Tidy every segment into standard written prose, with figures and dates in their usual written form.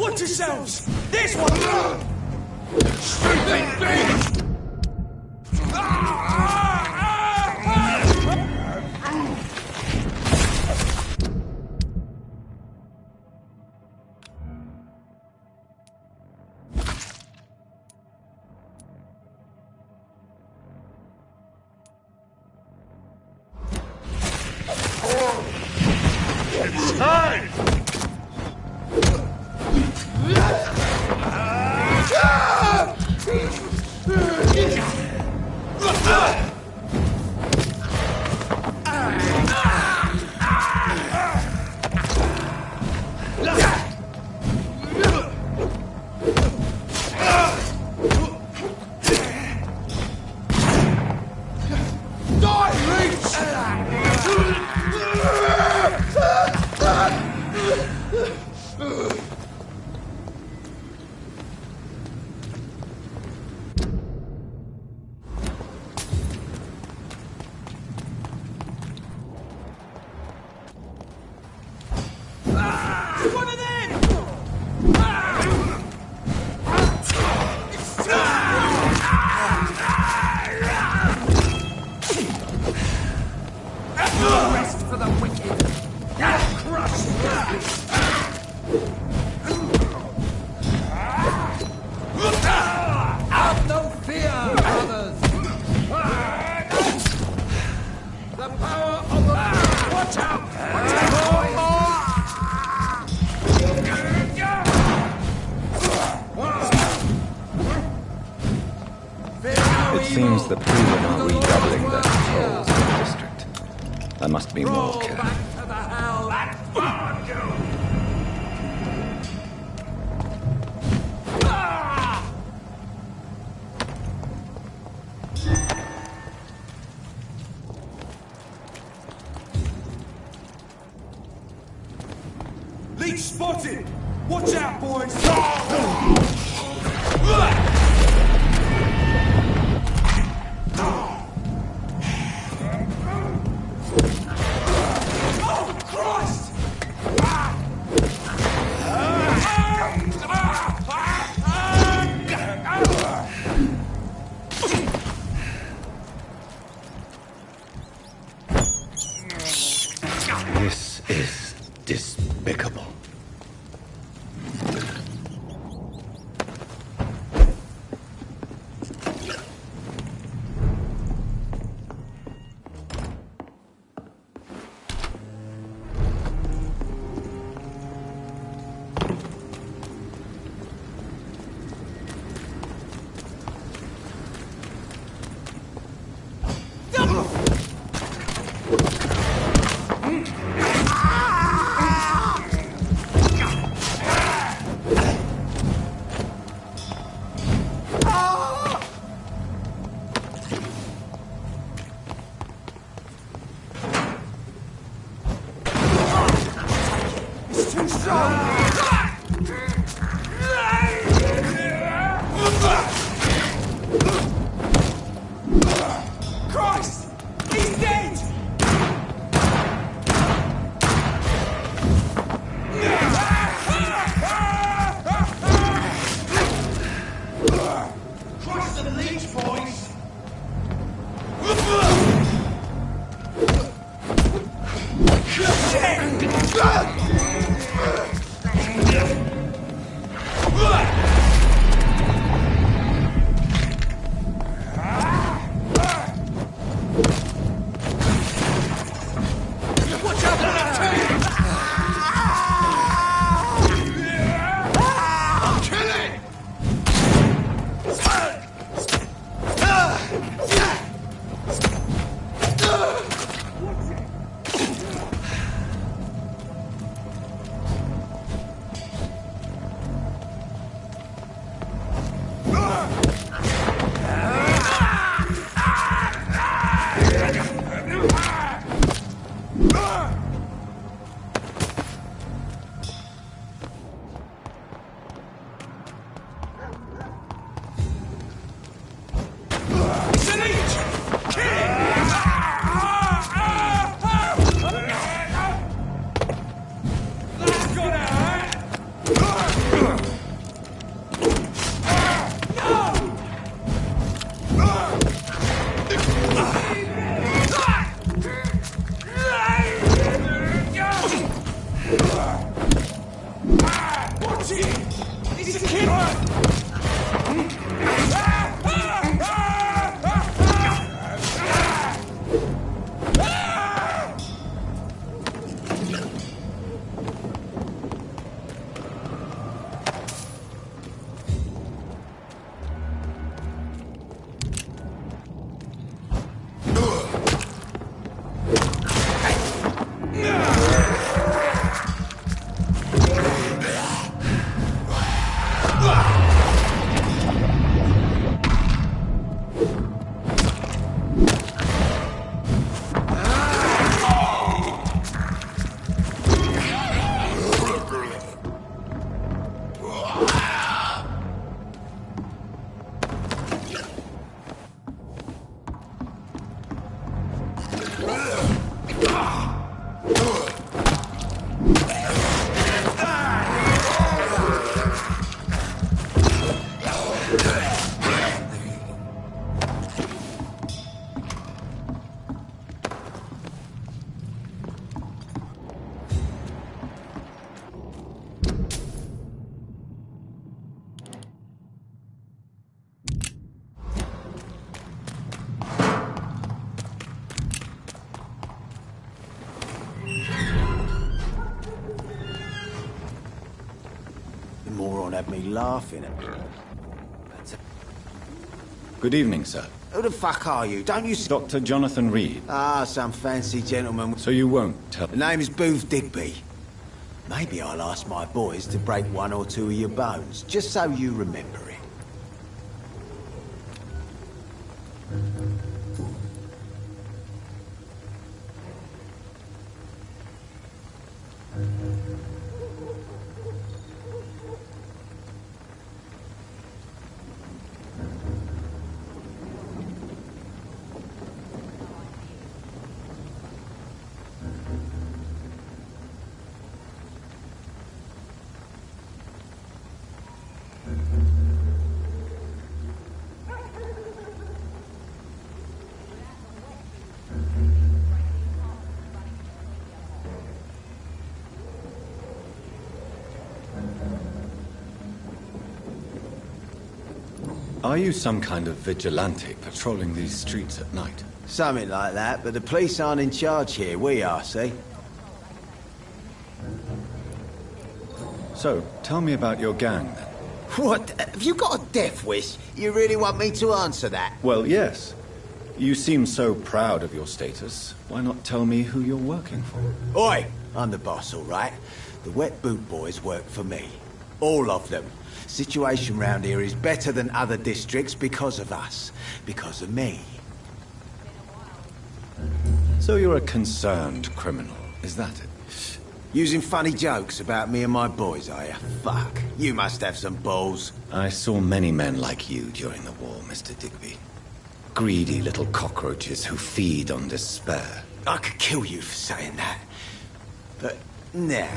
Watch yourselves! This one! Stupid bitch! It's time! It seems the Freemen are redoubling their patrols in the district. There must be more care. Back to the hell that found you! Leech spotted! Watch out, boys! Oh, Christ! This is despicable. Shit! It's a killer! The moron had me laughing at me. Good evening, sir. Who the fuck are you? Don't you... Dr. Jonathan Reed. Ah, some fancy gentleman. So you won't tell... The name is Booth Digby. Maybe I'll ask my boys to break one or two of your bones, just so you remember it. Are you some kind of vigilante patrolling these streets at night? Something like that, but the police aren't in charge here. We are, see? So, tell me about your gang, then. What? Have you got a death wish? You really want me to answer that? Well, yes. You seem so proud of your status. Why not tell me who you're working for? Oi! I'm the boss, all right? The Wet Boot Boys work for me. All of them. Situation round here is better than other districts because of us. Because of me. So you're a concerned criminal, is that it? Using funny jokes about me and my boys, are you? Fuck. You must have some balls. I saw many men like you during the war, Mr. Digby. Greedy little cockroaches who feed on despair. I could kill you for saying that. But, nah.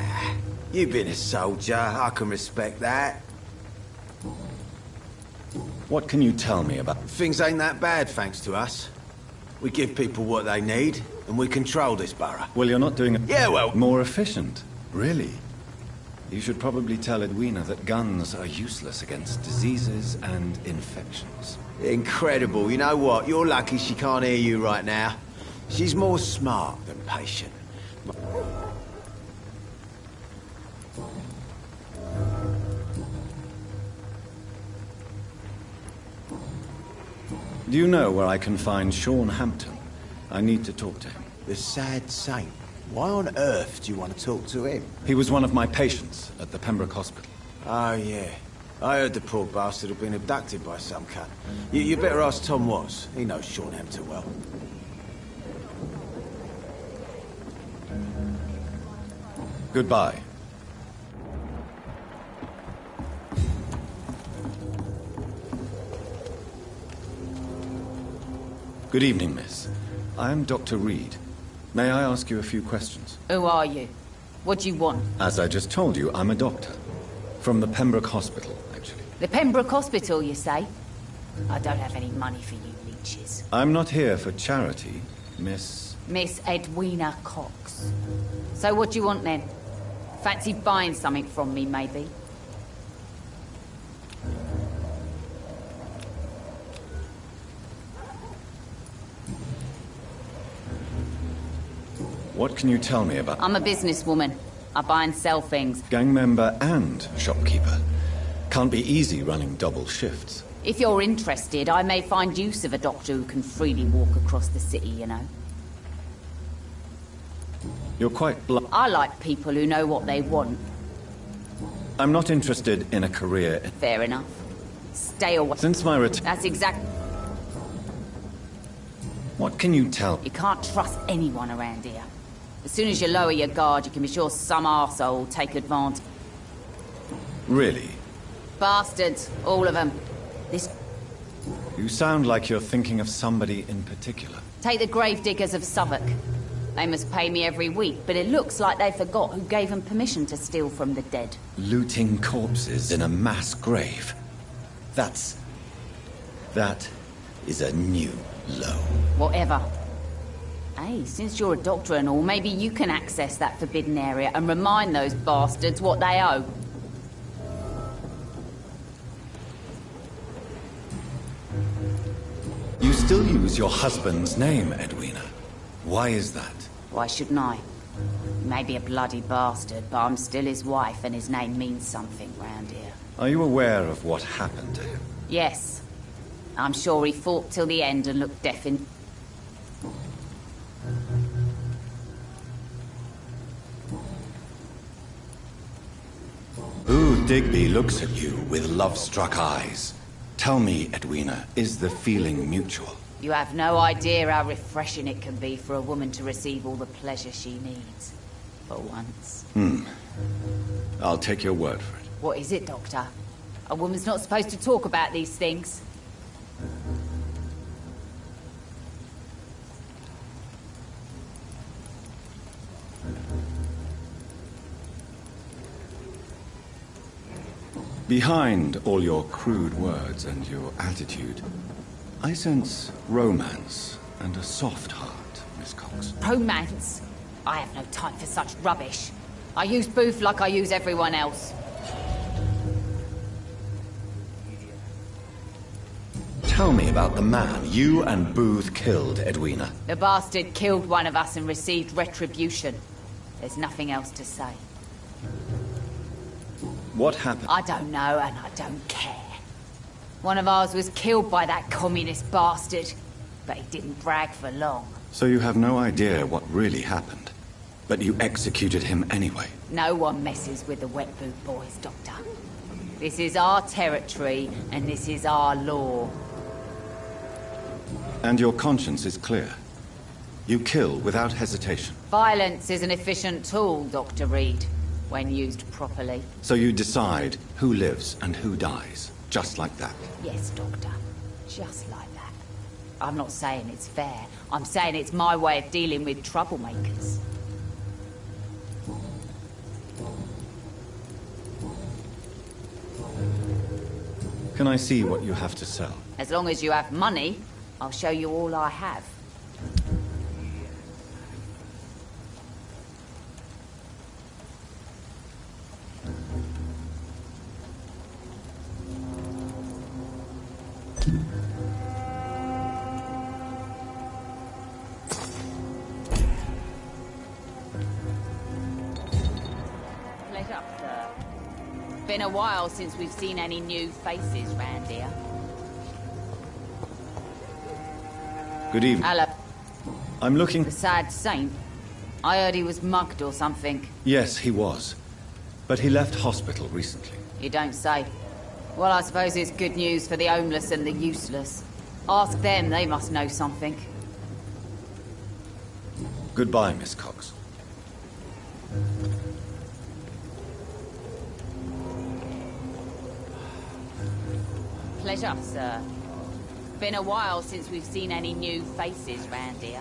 You've been a soldier. I can respect that. What can you tell me about... Things ain't that bad, thanks to us. We give people what they need, and we control this borough. Well, you're not doing it... Yeah, well... More efficient, really. You should probably tell Edwina that guns are useless against diseases and infections. Incredible. You know what? You're lucky she can't hear you right now. She's more smart than patient. Do you know where I can find Sean Hampton? I need to talk to him. The sad saint. Why on earth do you want to talk to him? He was one of my patients at the Pembroke Hospital. Oh, yeah. I heard the poor bastard had been abducted by some cunt. You better ask Tom Watts. He knows Sean Hampton well. Goodbye. Good evening, miss. I am Dr. Reed. May I ask you a few questions? Who are you? What do you want? As I just told you, I'm a doctor. From the Pembroke Hospital, actually. The Pembroke Hospital, you say? I don't have any money for you leeches. I'm not here for charity, Miss... Miss Edwina Cox. So what do you want then? Fancy buying something from me, maybe? What can you tell me about I'm a businesswoman. I buy and sell things. gang member and shopkeeper? Can't be easy running double shifts. If you're interested, I may find use of a doctor who can freely walk across the city, you know. You're quite blunt. I like people who know what they want. I'm not interested in a career. Fair enough. Stay away. Since my return, That's exact. what can you tell? You can't trust anyone around here. As soon as you lower your guard, you can be sure some arsehole will take advantage. Really? Bastards, all of them. This... You sound like you're thinking of somebody in particular. Take the gravediggers of Southwark. They must pay me every week, but it looks like they forgot who gave them permission to steal from the dead. Looting corpses in a mass grave. That is a new low. Whatever. Hey, since you're a doctor and all, maybe you can access that forbidden area and remind those bastards what they owe. You still use your husband's name, Edwina. Why is that? Why shouldn't I? He may be a bloody bastard, but I'm still his wife and his name means something round here. Are you aware of what happened to him? Yes. I'm sure he fought till the end and looked deaf in... Ooh, Digby looks at you with love-struck eyes. Tell me, Edwina, is the feeling mutual? You have no idea how refreshing it can be for a woman to receive all the pleasure she needs. For once. I'll take your word for it. What is it, Doctor? A woman's not supposed to talk about these things. Behind all your crude words and your attitude, I sense romance and a soft heart, Miss Cox. Romance? I have no time for such rubbish. I use Booth like I use everyone else. Tell me about the man you and Booth killed, Edwina. The bastard killed one of us and received retribution. There's nothing else to say. What happened? I don't know, and I don't care. One of ours was killed by that communist bastard, but he didn't brag for long. So you have no idea what really happened, but you executed him anyway. No one messes with the Wet Boot Boys, Doctor. This is our territory, and this is our law. And your conscience is clear. You kill without hesitation. Violence is an efficient tool, Dr. Reed, when used properly. So you decide who lives and who dies, just like that. Yes, Doctor. Just like that. I'm not saying it's fair. I'm saying it's my way of dealing with troublemakers. Can I see what you have to sell? As long as you have money, I'll show you all I have. Pleasure, sir. Been a while since we've seen any new faces round here. Good evening. Hello. I'm looking... The sad saint? I heard he was mugged or something. Yes, he was. But he left hospital recently. You don't say. Well, I suppose it's good news for the homeless and the useless. Ask them, they must know something. Goodbye, Miss Cox. Pleasure, sir. Been a while since we've seen any new faces round here.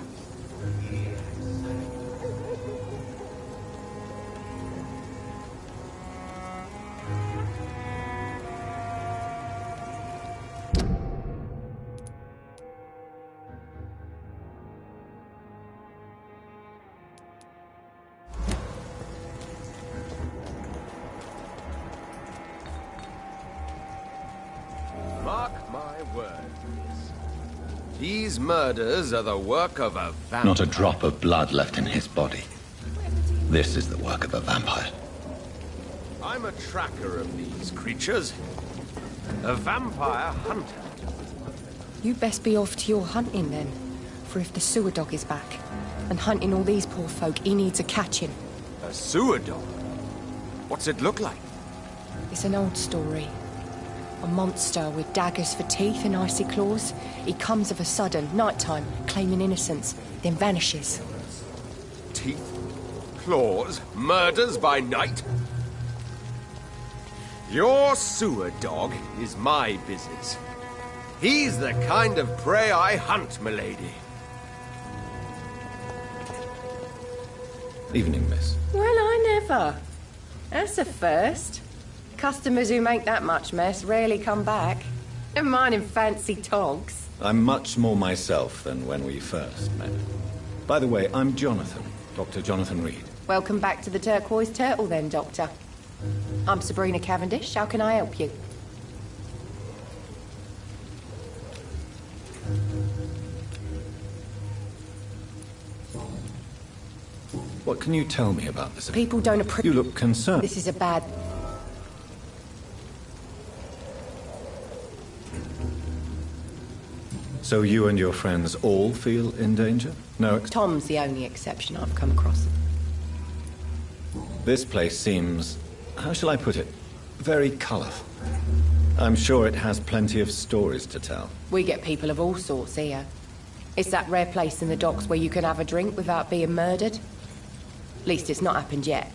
Mark my words, miss. These murders are the work of a vampire. Not a drop of blood left in his body. This is the work of a vampire. I'm a tracker of these creatures. A vampire hunter. You best be off to your hunting then. For if the sewer dog is back, and hunting all these poor folk, he needs a catching. A sewer dog? What's it look like? It's an old story. A monster with daggers for teeth and icy claws. He comes of a sudden, nighttime, claiming innocence, then vanishes. Teeth? Claws? Murders by night? Your sewer dog is my business. He's the kind of prey I hunt, milady. Evening, miss. Well, I never. That's a first. Customers who make that much mess rarely come back. Never mind in fancy togs. I'm much more myself than when we first met. By the way, I'm Jonathan, Dr. Jonathan Reed. Welcome back to the Turquoise Turtle then, Doctor. I'm Sabrina Cavendish. How can I help you? What can you tell me about this? People don't appreciate... You look concerned. This is a bad... So you and your friends all feel in danger? No, Tom's the only exception I've come across. this place seems, how shall I put it, very colourful. I'm sure it has plenty of stories to tell. We get people of all sorts here. It's that rare place in the docks where you can have a drink without being murdered. At least it's not happened yet.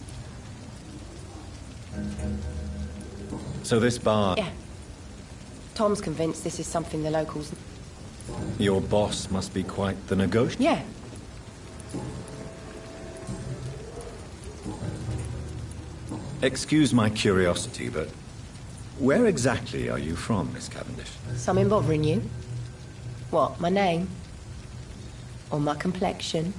So this bar... Yeah. Tom's convinced this is something the locals... Your boss must be quite the negotiator. Yeah. Excuse my curiosity, but where exactly are you from, Miss Cavendish? Something bothering you? What, my name? Or my complexion?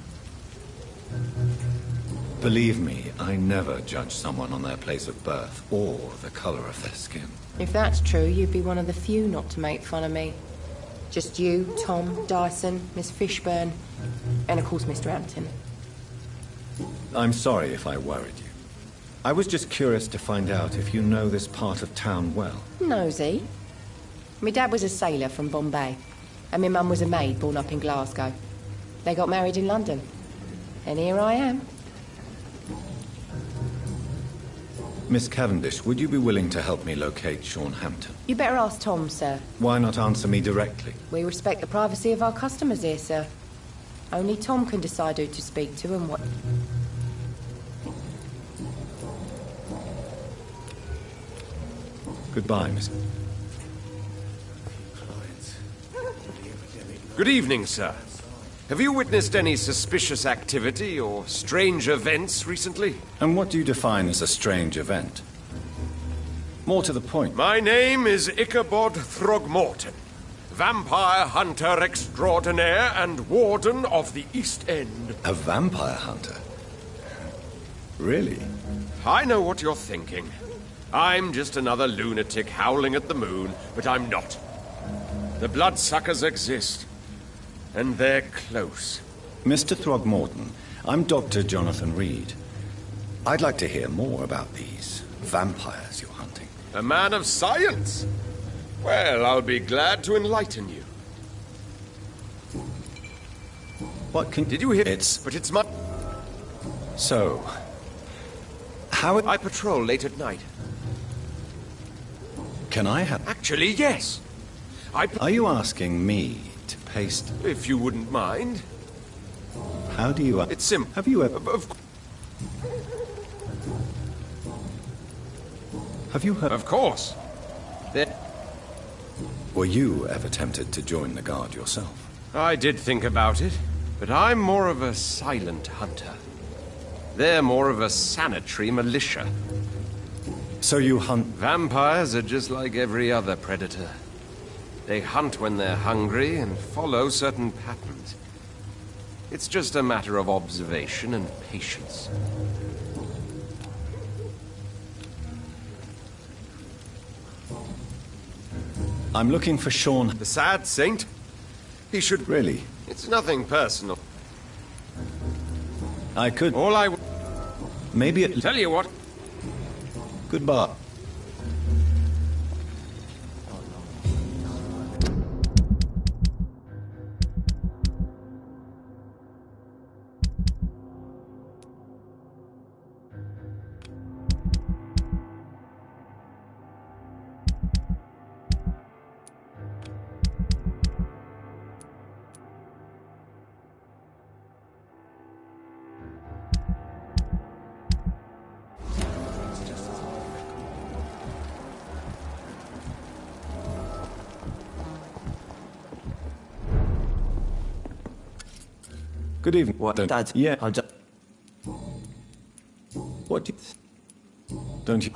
Believe me, I never judge someone on their place of birth or the colour of their skin. If that's true, you'd be one of the few not to make fun of me. Just you, Tom, Dyson, Miss Fishburne, and of course Mr. Hampton. I'm sorry if I worried you. I was just curious to find out if you know this part of town well. Nosy. My dad was a sailor from Bombay, and my mum was a maid born up in Glasgow. They got married in London, and here I am. Miss Cavendish, would you be willing to help me locate Sean Hampton? You better ask Tom, sir. Why not answer me directly? We respect the privacy of our customers here, sir. Only Tom can decide who to speak to and what... Goodbye, Miss... Good evening, sir. Have you witnessed any suspicious activity or strange events recently? And what do you define as a strange event? More to the point. My name is Ichabod Throgmorton, vampire hunter extraordinaire and warden of the East End. A vampire hunter? Really? I know what you're thinking. I'm just another lunatic howling at the moon, but I'm not. The bloodsuckers exist, and they're close. Mr. Throgmorton, I'm Dr. Jonathan Reed. I'd like to hear more about these vampires you're hunting. A man of science? Well, I'll be glad to enlighten you. What can... Did you hear? But it's my... So... How... I patrol late at night. Can I have... Actually, yes. Are you asking me to paste... If you wouldn't mind. How do you... It's simple. Have you ever... Have you heard... Of course. Were you ever tempted to join the Guard yourself? I did think about it, but I'm more of a silent hunter. They're more of a sanitary militia. So you hunt... Vampires are just like every other predator. They hunt when they're hungry and follow certain patterns. It's just a matter of observation and patience. I'm looking for Sean... The sad saint? He should really. It's nothing personal. I could. All I... Maybe it. Tell you what. Goodbye. Good evening. What, Dad? Yeah. I just... What do you... Don't you...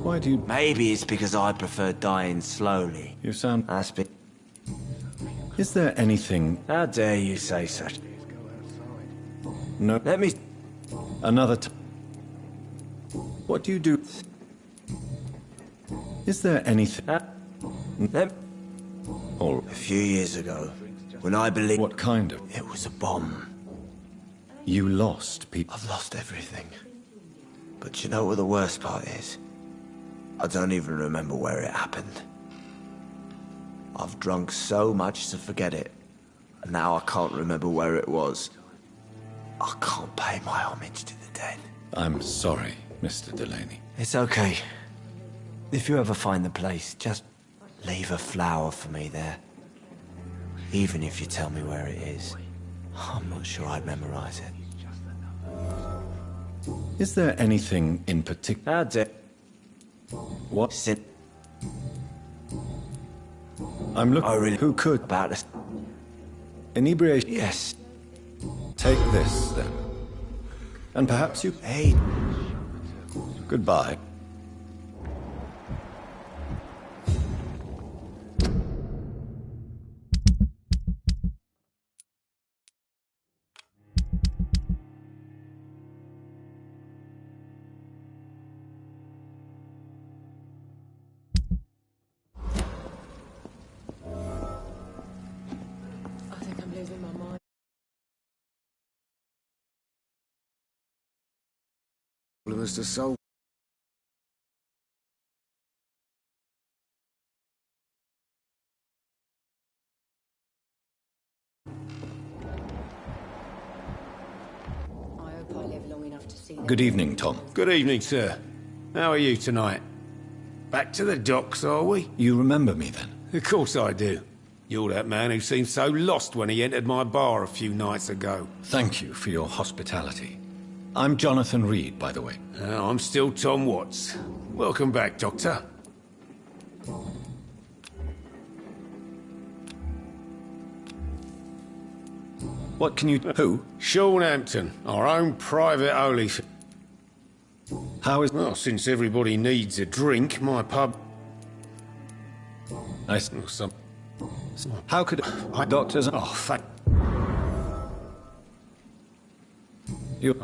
Why do you... Maybe it's because I prefer dying slowly. You sound... That's been... Is there anything... How dare you say such... No... Let me... Another time. What do you do? Is there anything... Let... Or... A few years ago, when I believed... What kind of... It was a bomb. You lost people... I've lost everything. But you know what the worst part is? I don't even remember where it happened. I've drunk so much to forget it, and now I can't remember where it was. I can't pay my homage to the dead. I'm sorry, Mr. Delaney. It's okay. If you ever find the place, just leave a flower for me there. Even if you tell me where it is. I'm not sure I'd memorize it. Is there anything in particular... How dare... What? Sin... I'm looking... I really... Who could... About this... Inebriation... Yes. Take this, then. And perhaps you... Hey... Goodbye. I think I'm losing my mind. Mr. Soul. I hope I live long enough to see that. Good evening, Tom. Good evening, sir. How are you tonight? Back to the docks, are we? You remember me, then? Of course I do. You're that man who seemed so lost when he entered my bar a few nights ago. Thank you for your hospitality. I'm Jonathan Reed, by the way. I'm still Tom Watts. Welcome back, Doctor. What can you... Who? Sean Hampton, our own private holy... How is... Well, since everybody needs a drink, my pub... I... s- Some... How could... Doctors... Oh, fuck. You...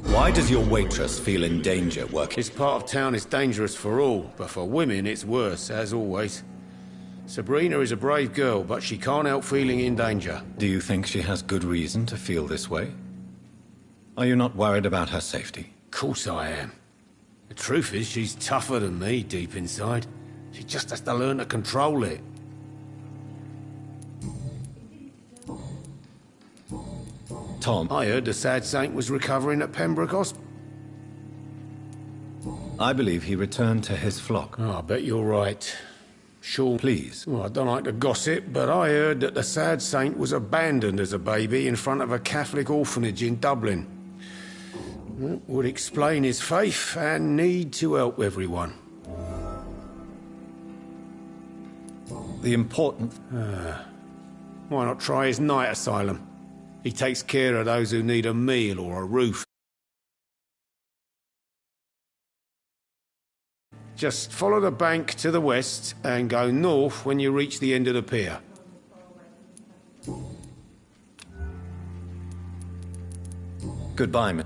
Why does your waitress feel in danger working? This part of town is dangerous for all, but for women it's worse, as always. Sabrina is a brave girl, but she can't help feeling in danger. Do you think she has good reason to feel this way? Are you not worried about her safety? Of course I am. The truth is, she's tougher than me deep inside. She just has to learn to control it. Tom, I heard the sad saint was recovering at Pembroke Hospital. I believe he returned to his flock. Oh, I bet you're right. Sure. Please. Well, I don't like to gossip, but I heard that the sad saint was abandoned as a baby in front of a Catholic orphanage in Dublin. Would explain his faith and need to help everyone. The important... Why not try his night asylum? He takes care of those who need a meal or a roof. Just follow the bank to the west and go north when you reach the end of the pier. Goodbye, man.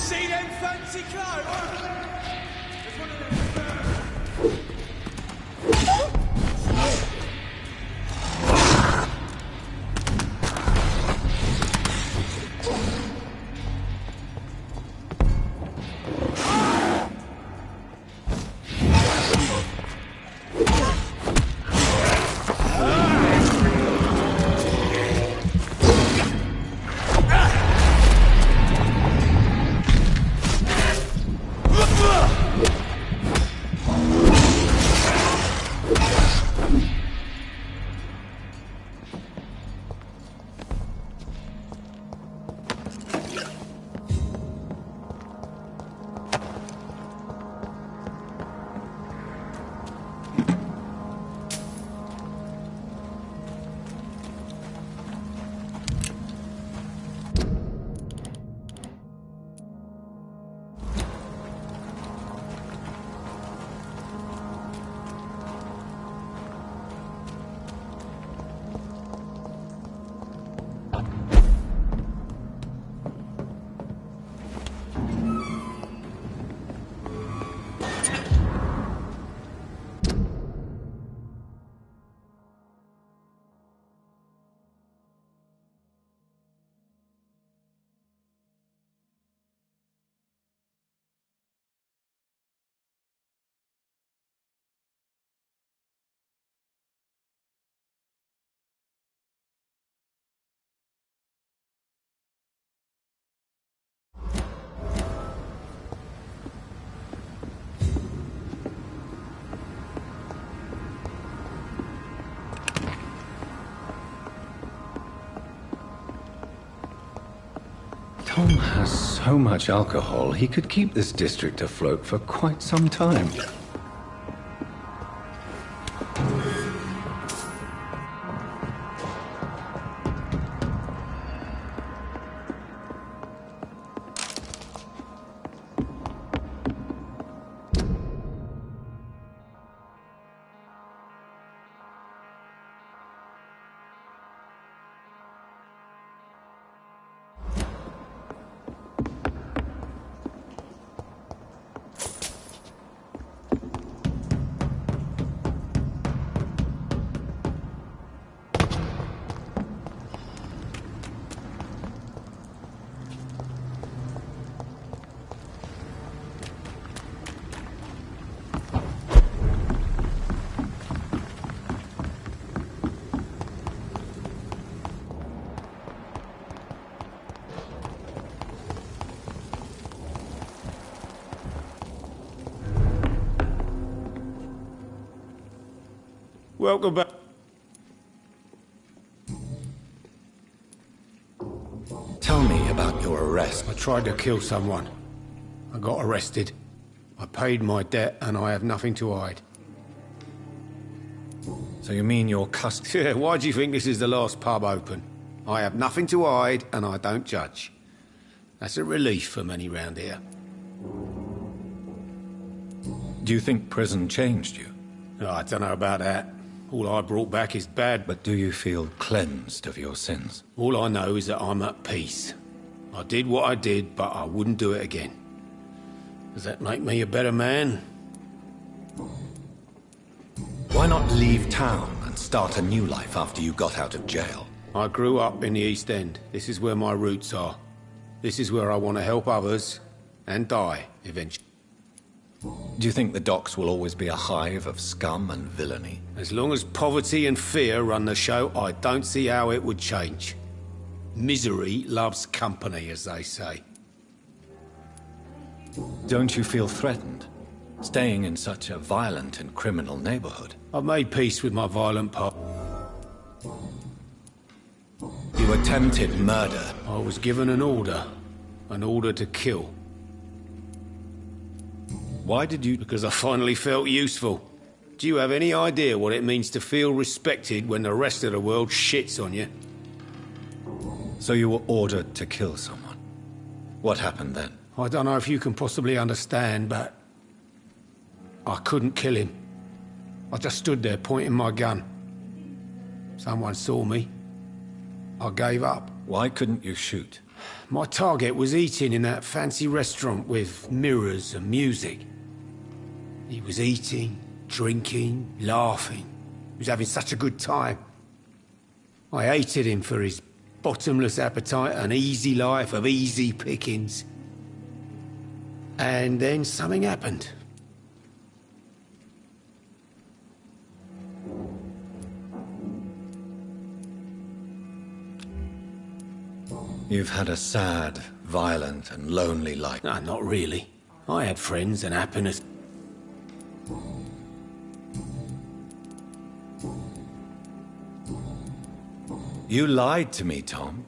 See them fancy clothes? There's one of them. Tom has so much alcohol, he could keep this district afloat for quite some time. Welcome back. Tell me about your arrest. I tried to kill someone. I got arrested. I paid my debt and I have nothing to hide. So you mean your custody? Yeah, why do you think this is the last pub open? I have nothing to hide and I don't judge. That's a relief for many round here. Do you think prison changed you? Oh, I don't know about that. All I brought back is bad, but But do you feel cleansed of your sins? all I know is that I'm at peace. I did what I did, but I wouldn't do it again. Does that make me a better man? Why not leave town and start a new life after you got out of jail? I grew up in the East End. This is where my roots are. This is where I want to help others and die eventually. Do you think the docks will always be a hive of scum and villainy? As long as poverty and fear run the show, I don't see how it would change. Misery loves company, as they say. Don't you feel threatened, staying in such a violent and criminal neighborhood? I've made peace with my violent part. You attempted murder. I was given an order to kill. Why did you... Because I finally felt useful. Do you have any idea what it means to feel respected when the rest of the world shits on you? So you were ordered to kill someone. What happened then? I don't know if you can possibly understand, but I couldn't kill him. I just stood there pointing my gun. Someone saw me. I gave up. Why couldn't you shoot? My target was eating in that fancy restaurant with mirrors and music. He was eating, drinking, laughing. He was having such a good time. I hated him for his bottomless appetite and easy life of easy pickings. And then something happened. You've had a sad, violent, and lonely life. No, not really. I had friends and happiness. You lied to me, Tom.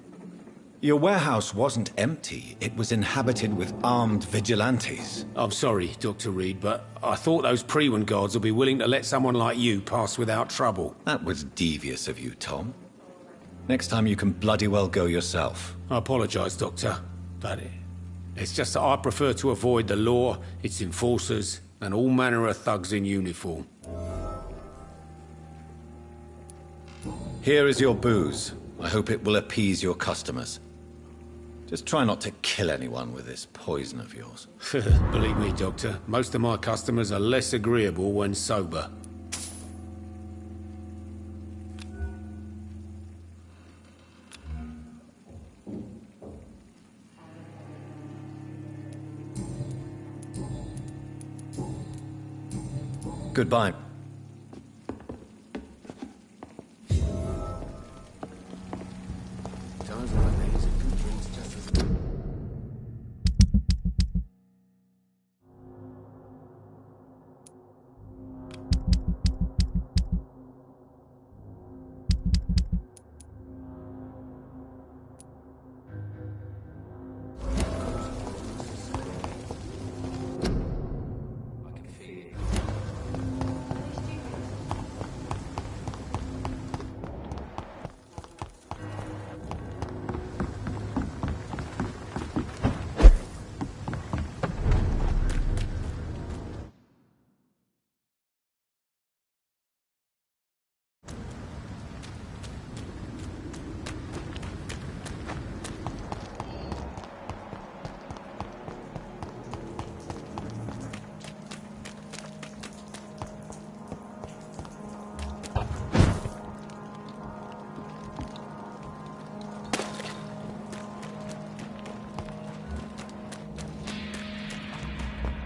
Your warehouse wasn't empty. It was inhabited with armed vigilantes. I'm sorry, Dr. Reed, but I thought those Prewen guards would be willing to let someone like you pass without trouble. That was devious of you, Tom. Next time you can bloody well go yourself. I apologize, Doctor, but it's just that I prefer to avoid the law, its enforcers, and all manner of thugs in uniform. Here is your booze. I hope it will appease your customers. Just try not to kill anyone with this poison of yours. Believe me, Doctor, most of my customers are less agreeable when sober. Goodbye.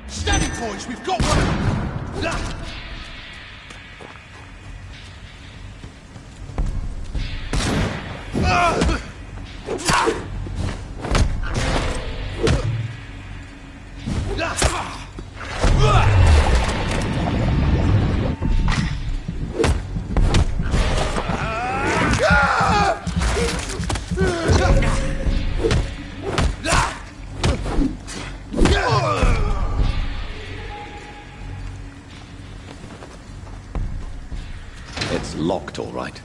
Steady, boys, we've got one! It's locked, all right.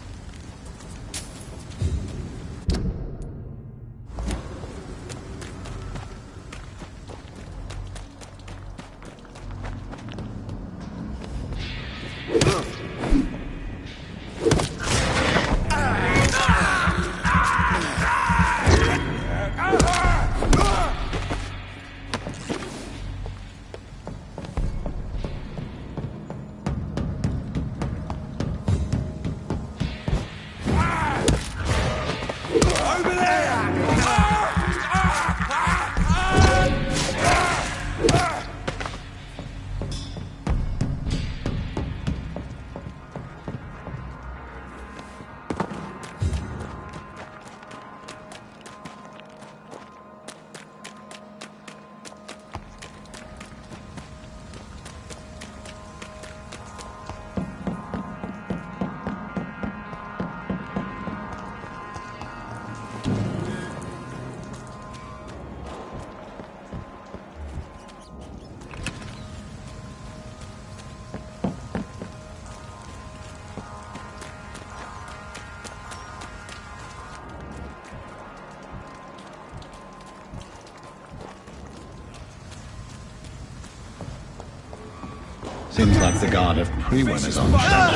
Seems like the guard of Priwen is on shutdown.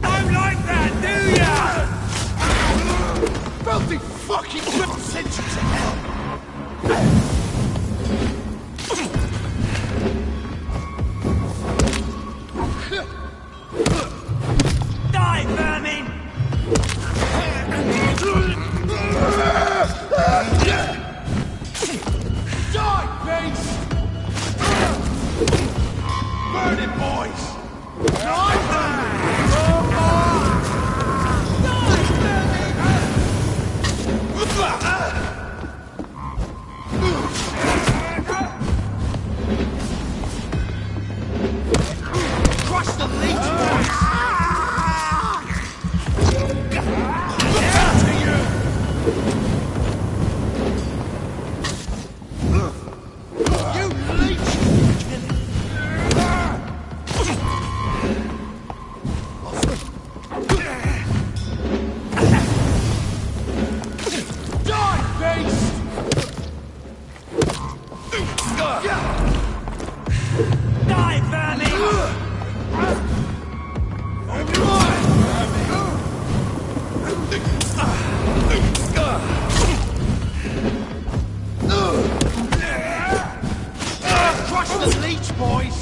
Don't like that, do ya? Filthy fucking good send you to hell. Die, vermin! Die, beast! Burn it, boys! Die, vermin! Crush the leech, boys! Down to you! You leech! Die, beast! Die, vermin! Crush the leech, boys!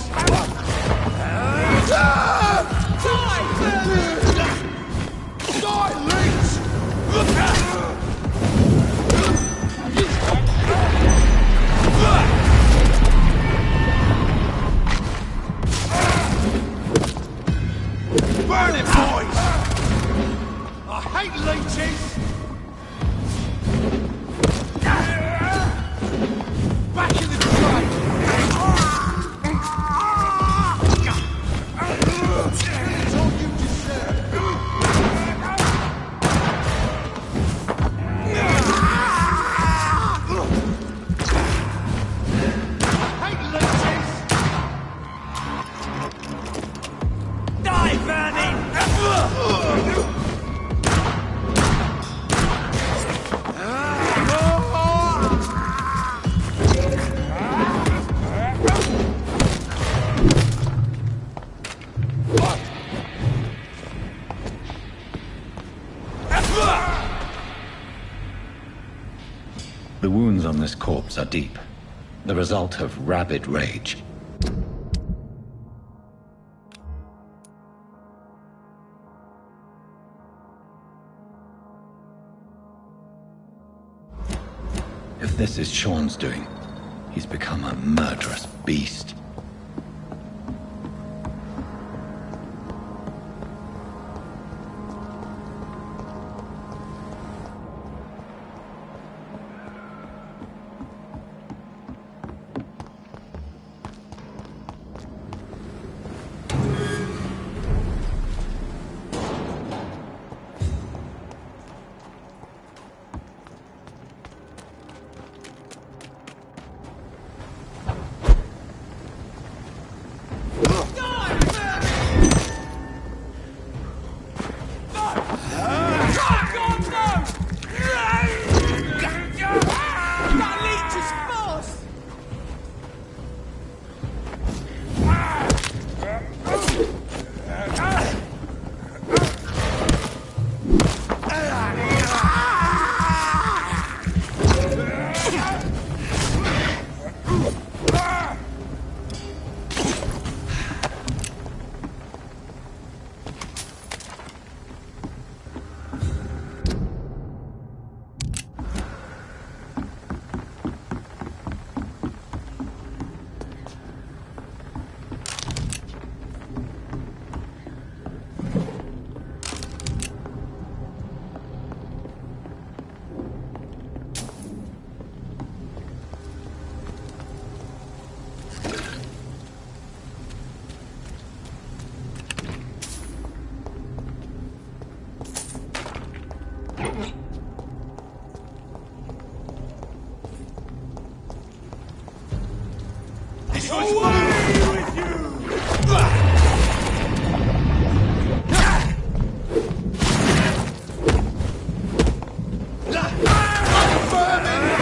Die, vermin! Die, leech! Burn it, boys! I hate leeches! Back in the train! It's all you deserve! I hate leeches! Die, vermin! The wounds on this corpse are deep, the result of rabid rage. If this is Sean's doing, he's become a murderous beast. Vermin!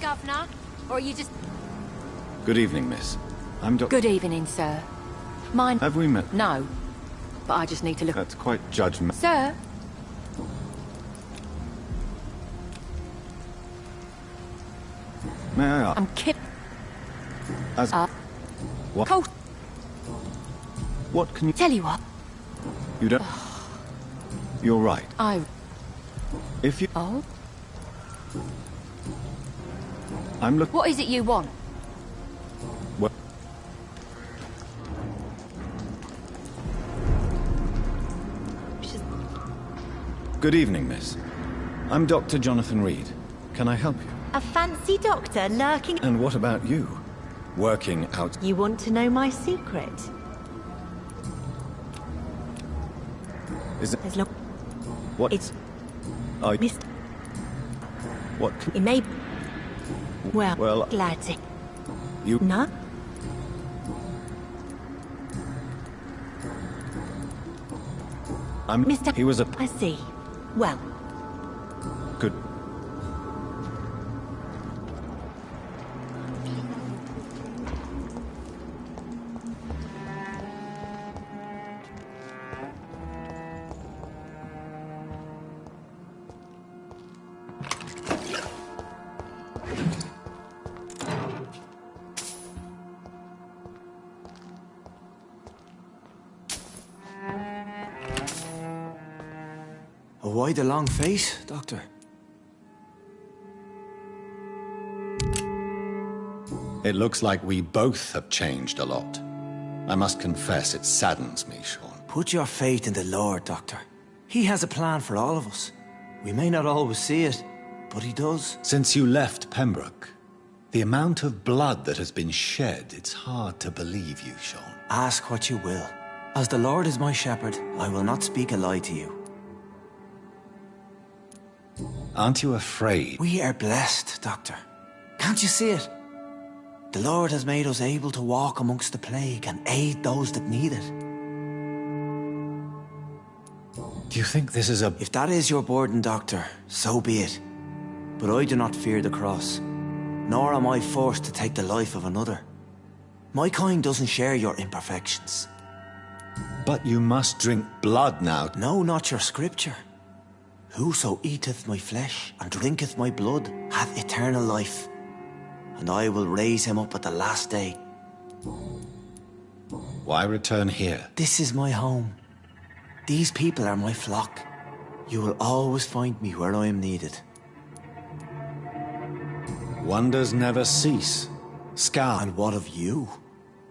Governor? Or are you just... Good evening, miss. I'm Good evening, sir. Mine... Have we met? No. But I just need to look... That's quite judgment. Sir? May I ask? I'm kid... As... What? Cold... What can you... Tell you what. You don't... You're right. If you... Oh? I'm looking... What is it you want? What? Good evening, miss. I'm Dr. Jonathan Reed. Can I help you? A fancy doctor lurking... And what about you? Working out... You want to know my secret? Is it... As long... What? It's... I... Miss... What can... It may... Well... Glad to... You... No? I'm... Mr... He was a... I see. Well... Good... Why the long face, Doctor? It looks like we both have changed a lot. I must confess, it saddens me, Sean. Put your faith in the Lord, Doctor. He has a plan for all of us. We may not always see it, but he does. Since you left Pembroke, the amount of blood that has been shed, it's hard to believe you, Sean. Ask what you will. As the Lord is my shepherd, I will not speak a lie to you. Aren't you afraid? We are blessed, Doctor. Can't you see it? The Lord has made us able to walk amongst the plague and aid those that need it. Do you think this is a... If that is your burden, Doctor, so be it. But I do not fear the cross, nor am I forced to take the life of another. My kind doesn't share your imperfections. But you must drink blood now. No, not your scripture. Whoso eateth my flesh and drinketh my blood hath eternal life, and I will raise him up at the last day. Why return here? This is my home. These people are my flock. You will always find me where I am needed. Wonders never cease. Scar. And what of you?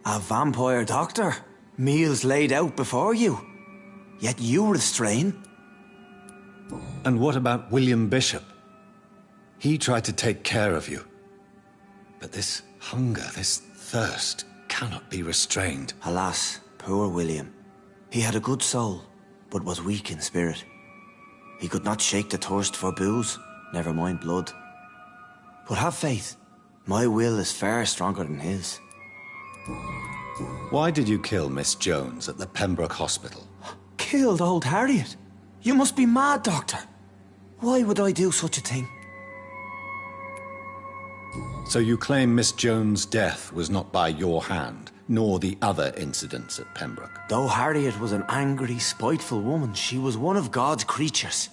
A vampire doctor? Meals laid out before you. Yet you restrain. And what about William Bishop? He tried to take care of you. But this hunger, this thirst, cannot be restrained. Alas, poor William. He had a good soul, but was weak in spirit. He could not shake the thirst for booze, never mind blood. But have faith. My will is far stronger than his. Why did you kill Miss Jones at the Pembroke Hospital? Killed old Harriet? You must be mad, Doctor. Why would I do such a thing? So you claim Miss Jones' death was not by your hand, nor the other incidents at Pembroke? Though Harriet was an angry, spiteful woman, she was one of God's creatures.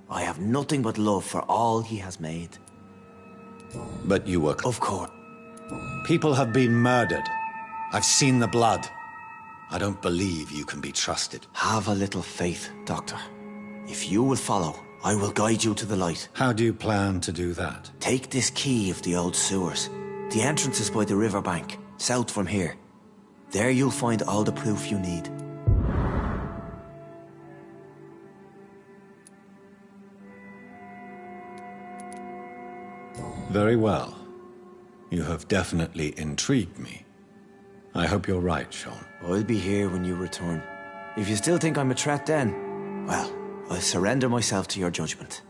I have nothing but love for all he has made. But you were... Of course. People have been murdered. I've seen the blood. I don't believe you can be trusted. Have a little faith, Doctor. If you will follow, I will guide you to the light. How do you plan to do that? Take this key of the old sewers. The entrance is by the riverbank, south from here. There you'll find all the proof you need. Very well. You have definitely intrigued me. I hope you're right, Sean. I'll be here when you return. If you still think I'm a threat then, well, I'll surrender myself to your judgment.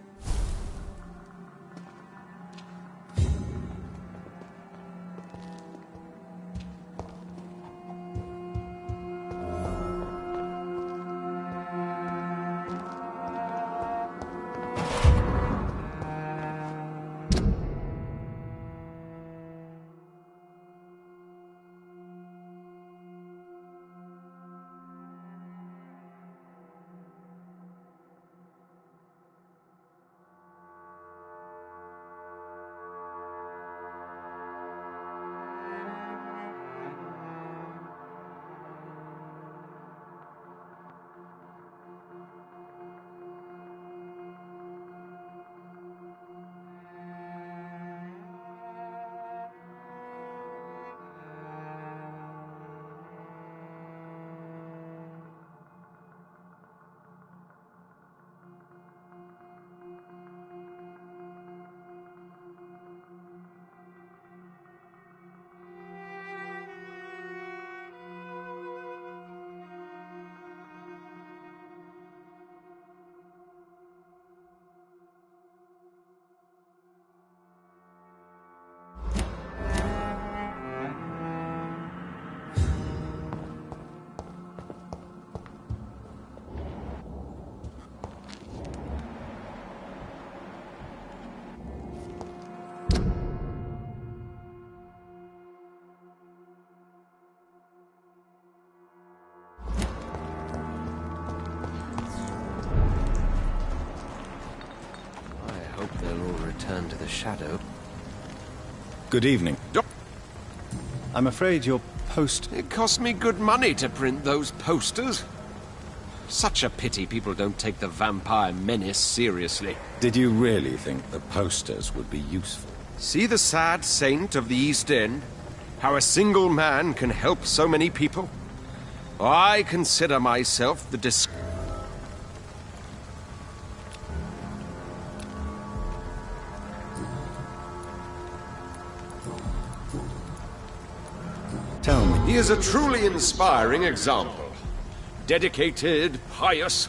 Return to the shadow. Good evening. I'm afraid your post... It cost me good money to print those posters. Such a pity people don't take the vampire menace seriously. Did you really think the posters would be useful? See the sad saint of the East End? How a single man can help so many people? I consider myself the Tell me. He is a truly inspiring example. Dedicated, pious.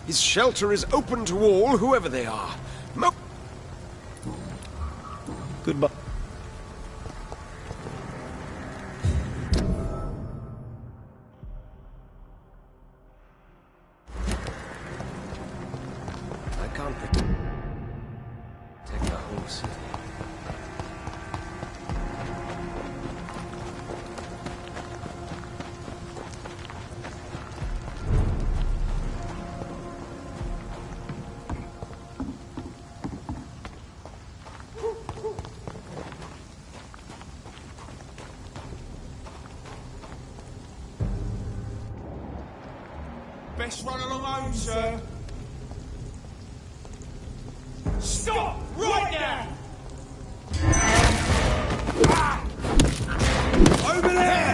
His shelter is open to all, whoever they are. Goodbye. I can't protect the whole city. Just run along home, sir. Stop! Right now! Over there!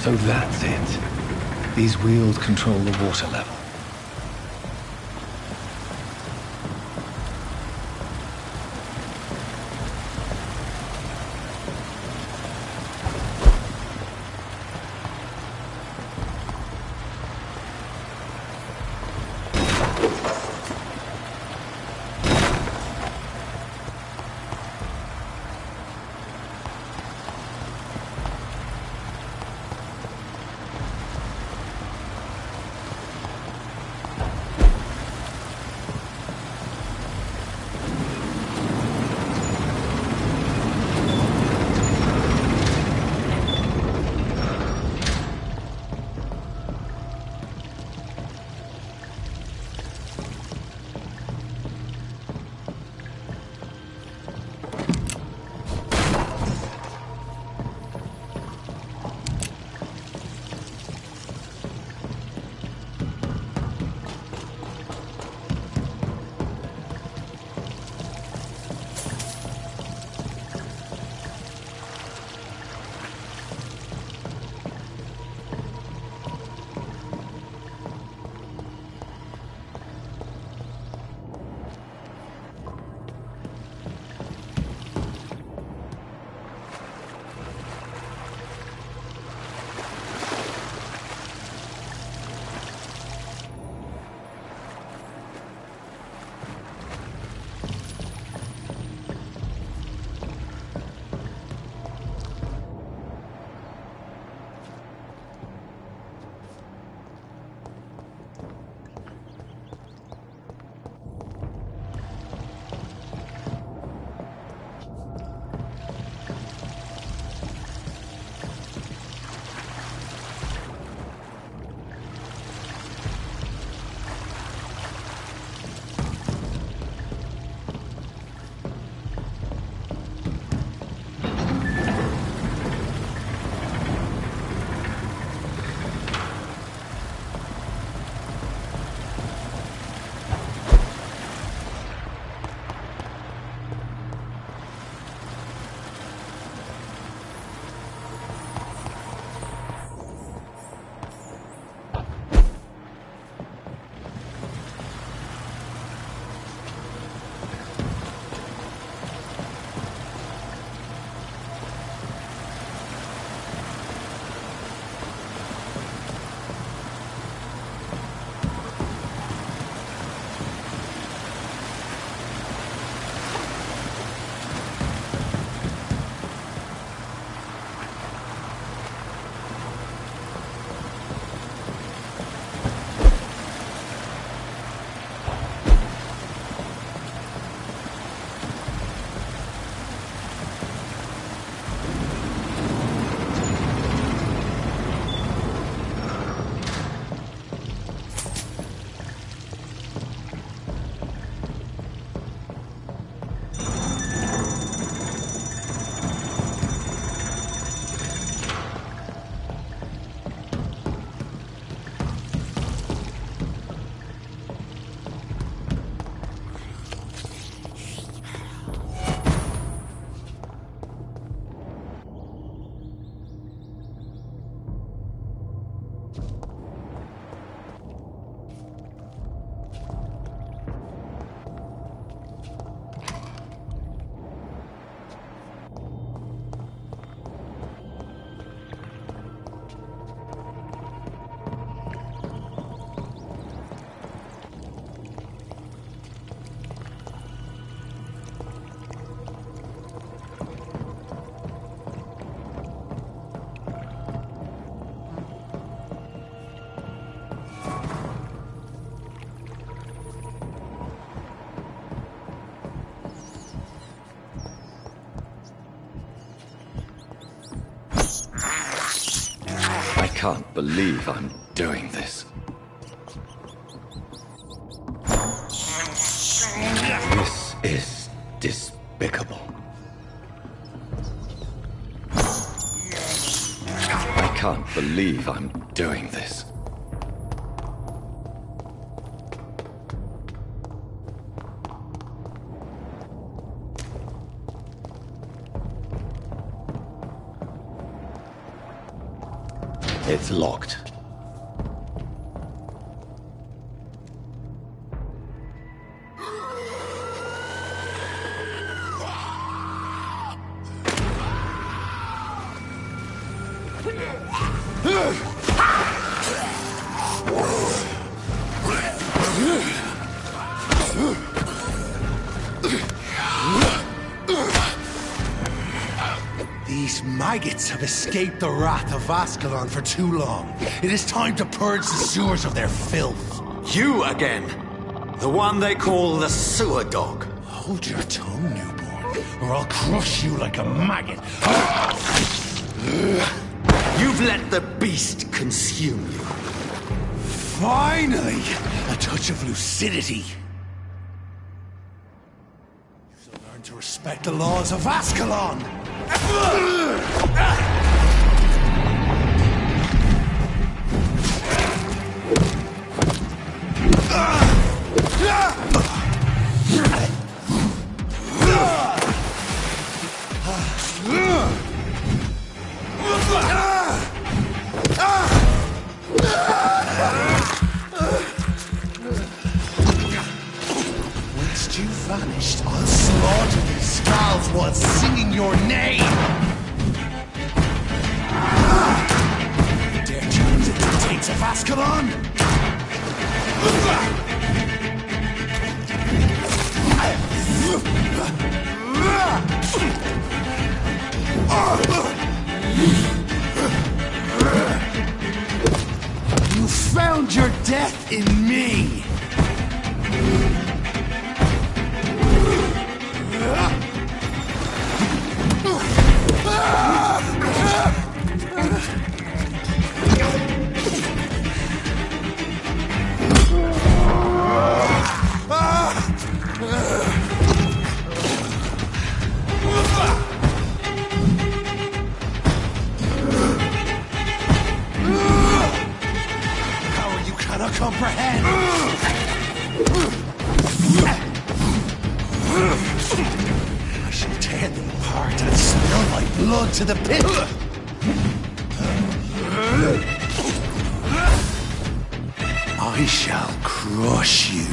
So that's it. These wheels control the water level. can't believe I'm doing this. This is despicable. I can't believe I'm doing this. It's locked. These maggots have escaped the wrath of Ascalon for too long. It is time to purge the sewers of their filth. You again! The one they call the sewer dog. Hold your tongue, newborn, or I'll crush you like a maggot. You've let the beast consume you. Finally! A touch of lucidity. You'll learn to respect the laws of Ascalon! Whilst you vanished, I'll slaughter these skulls while singing your name! Dare challenge the dictates of Ascalon? You found your death in me! Power you cannot comprehend! I shall tear them apart and spill my blood to the pit! I shall crush you.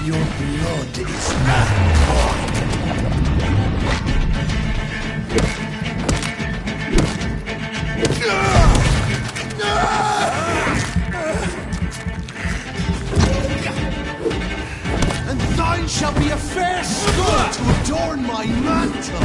Your blood is not mine. And thine shall be a fair skull to adorn my mantle.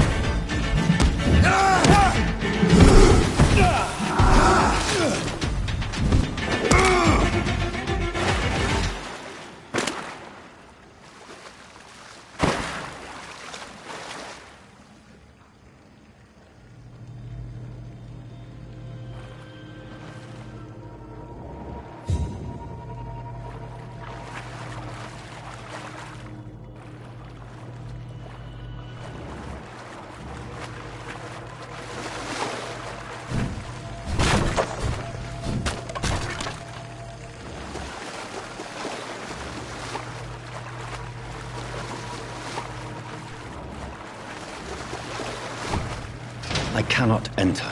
I cannot enter.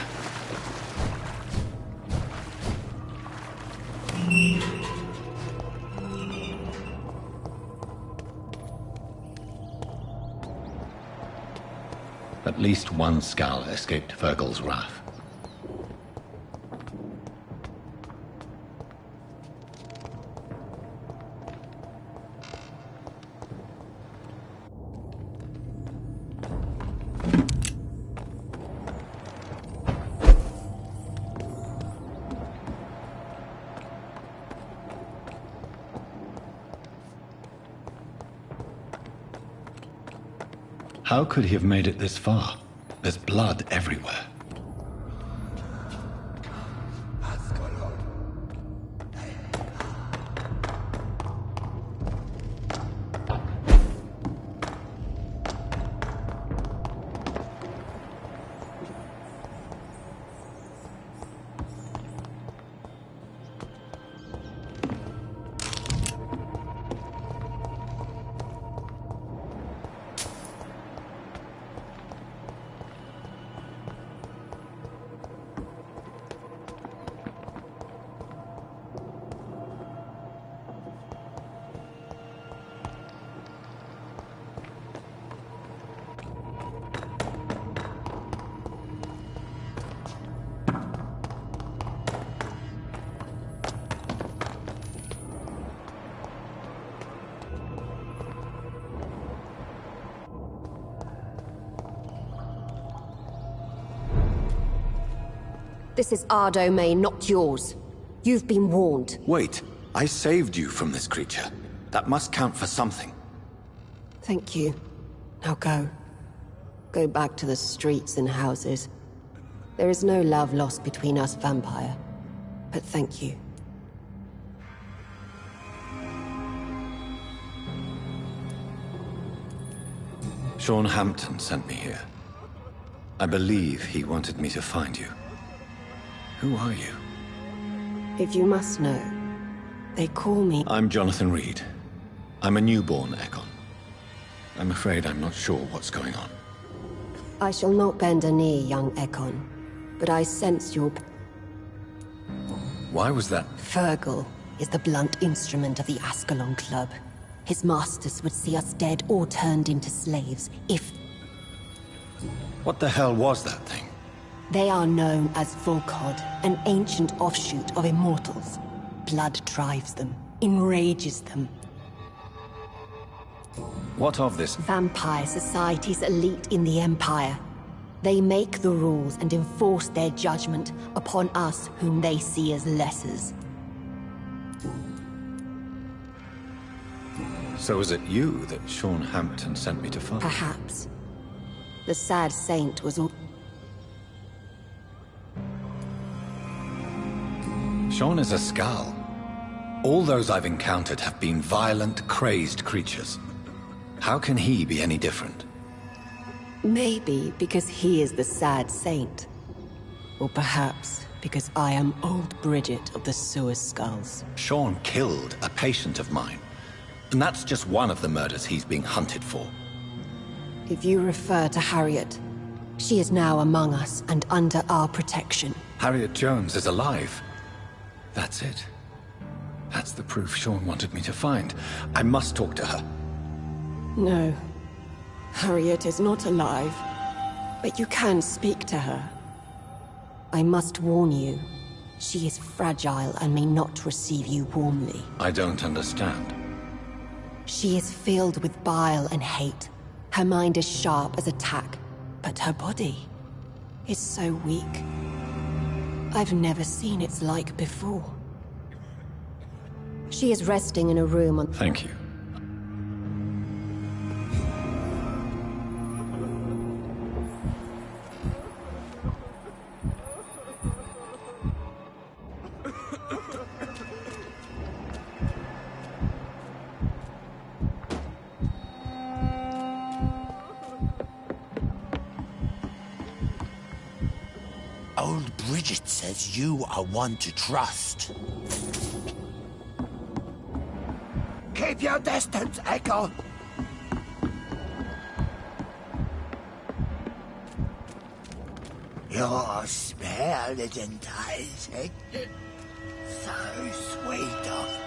At least one skull escaped Virgil's wrath. How could he have made it this far? There's blood everywhere. This is our domain, not yours. You've been warned. Wait, I saved you from this creature. That must count for something. Thank you. Now go. Go back to the streets and houses. There is no love lost between us, Vampire. But thank you. Sean Hampton sent me here. I believe he wanted me to find you. Who are you? If you must know, they call me... I'm Jonathan Reed. I'm a newborn Ekon. I'm afraid I'm not sure what's going on. I shall not bend a knee, young Ekon. But I sense your... Why was that? Fergal is the blunt instrument of the Ascalon Club. His masters would see us dead or turned into slaves if... What the hell was that thing? They are known as Volkod, an ancient offshoot of immortals. Blood drives them, enrages them. What of this? Vampire society's elite in the Empire. They make the rules and enforce their judgment upon us whom they see as lessers. So is it you that Sean Hampton sent me to find? Perhaps. The sad saint was all... Sean is a Skal. All those I've encountered have been violent, crazed creatures. How can he be any different? Maybe because he is the sad saint. Or perhaps because I am old Bridget of the Sewer Skulls. Sean killed a patient of mine. And that's just one of the murders he's being hunted for. If you refer to Harriet, she is now among us and under our protection. Harriet Jones is alive. That's it. That's the proof Sean wanted me to find. I must talk to her. No. Harriet is not alive. But you can speak to her. I must warn you. She is fragile and may not receive you warmly. I don't understand. She is filled with bile and hate. Her mind is sharp as a tack, but her body is so weak. I've never seen its like before. She is resting in a room on... Thank you. Old Bridget says you are one to trust. Keep your distance, Echo. Your smell is enticing. So sweet of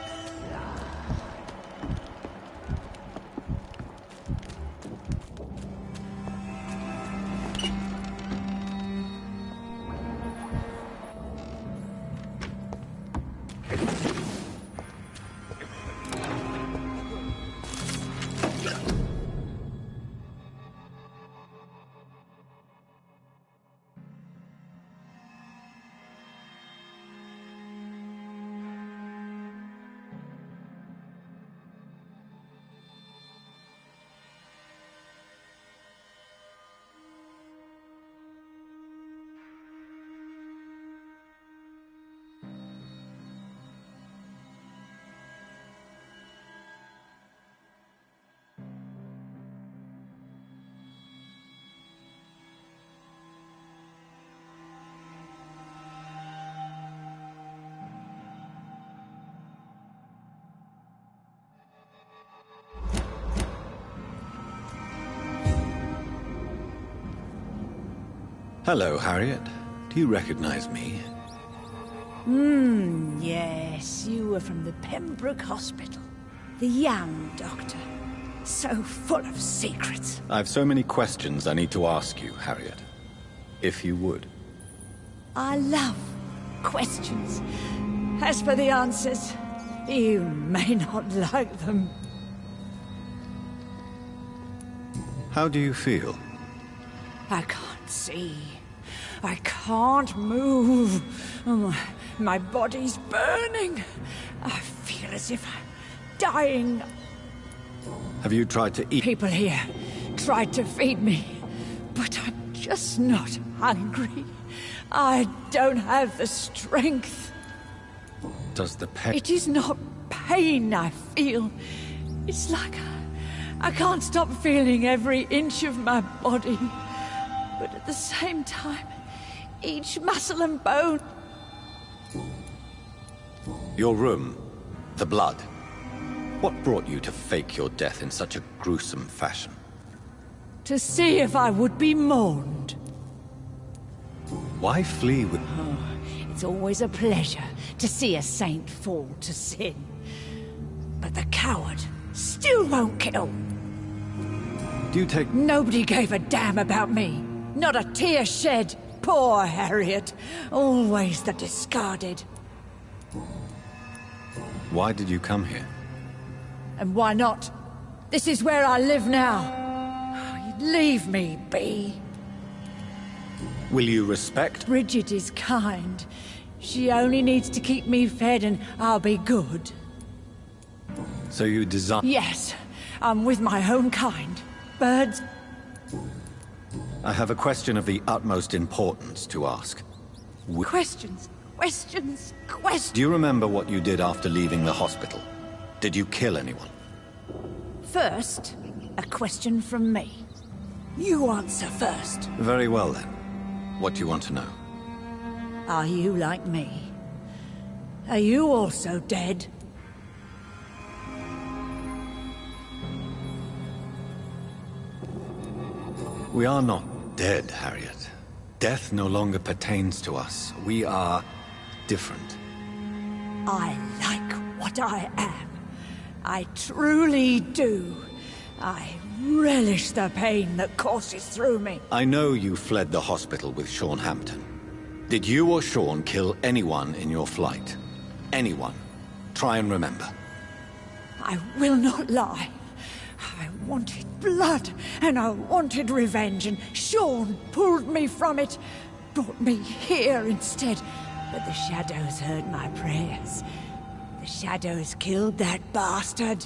Hello, Harriet. Do you recognize me? Yes, you were from the Pembroke Hospital. The young doctor. So full of secrets. I've so many questions I need to ask you, Harriet. If you would. I love questions. As for the answers, you may not like them. How do you feel? I can't see. I can't move. My body's burning. I feel as if I'm dying. Have you tried to eat? People here tried to feed me, but I'm just not hungry. I don't have the strength. Does the pain... It is not pain I feel. It's like I can't stop feeling every inch of my body. But at the same time, each muscle and bone... Your room, the blood. What brought you to fake your death in such a gruesome fashion? To see if I would be mourned. Why flee with... Oh, it's always a pleasure to see a saint fall to sin. But the coward still won't kill. Do you take... Nobody gave a damn about me. Not a tear shed. Poor Harriet. Always the discarded. Why did you come here? And why not? This is where I live now. Leave me be. Will you respect? Bridget is kind. She only needs to keep me fed and I'll be good. So you desire... Yes, I'm with my own kind. Birds... I have a question of the utmost importance to ask. Questions, questions, questions... Do you remember what you did after leaving the hospital? Did you kill anyone? First, a question from me. You answer first. Very well, then. What do you want to know? Are you like me? Are you also dead? We are not dead, Harriet. Death no longer pertains to us. We are different. I like what I am. I truly do. I relish the pain that courses through me. I know you fled the hospital with Sean Hampton. Did you or Sean kill anyone in your flight? Anyone? Try and remember. I will not lie. I wanted blood, and I wanted revenge, and Sean pulled me from it, brought me here instead. But the shadows heard my prayers. The shadows killed that bastard.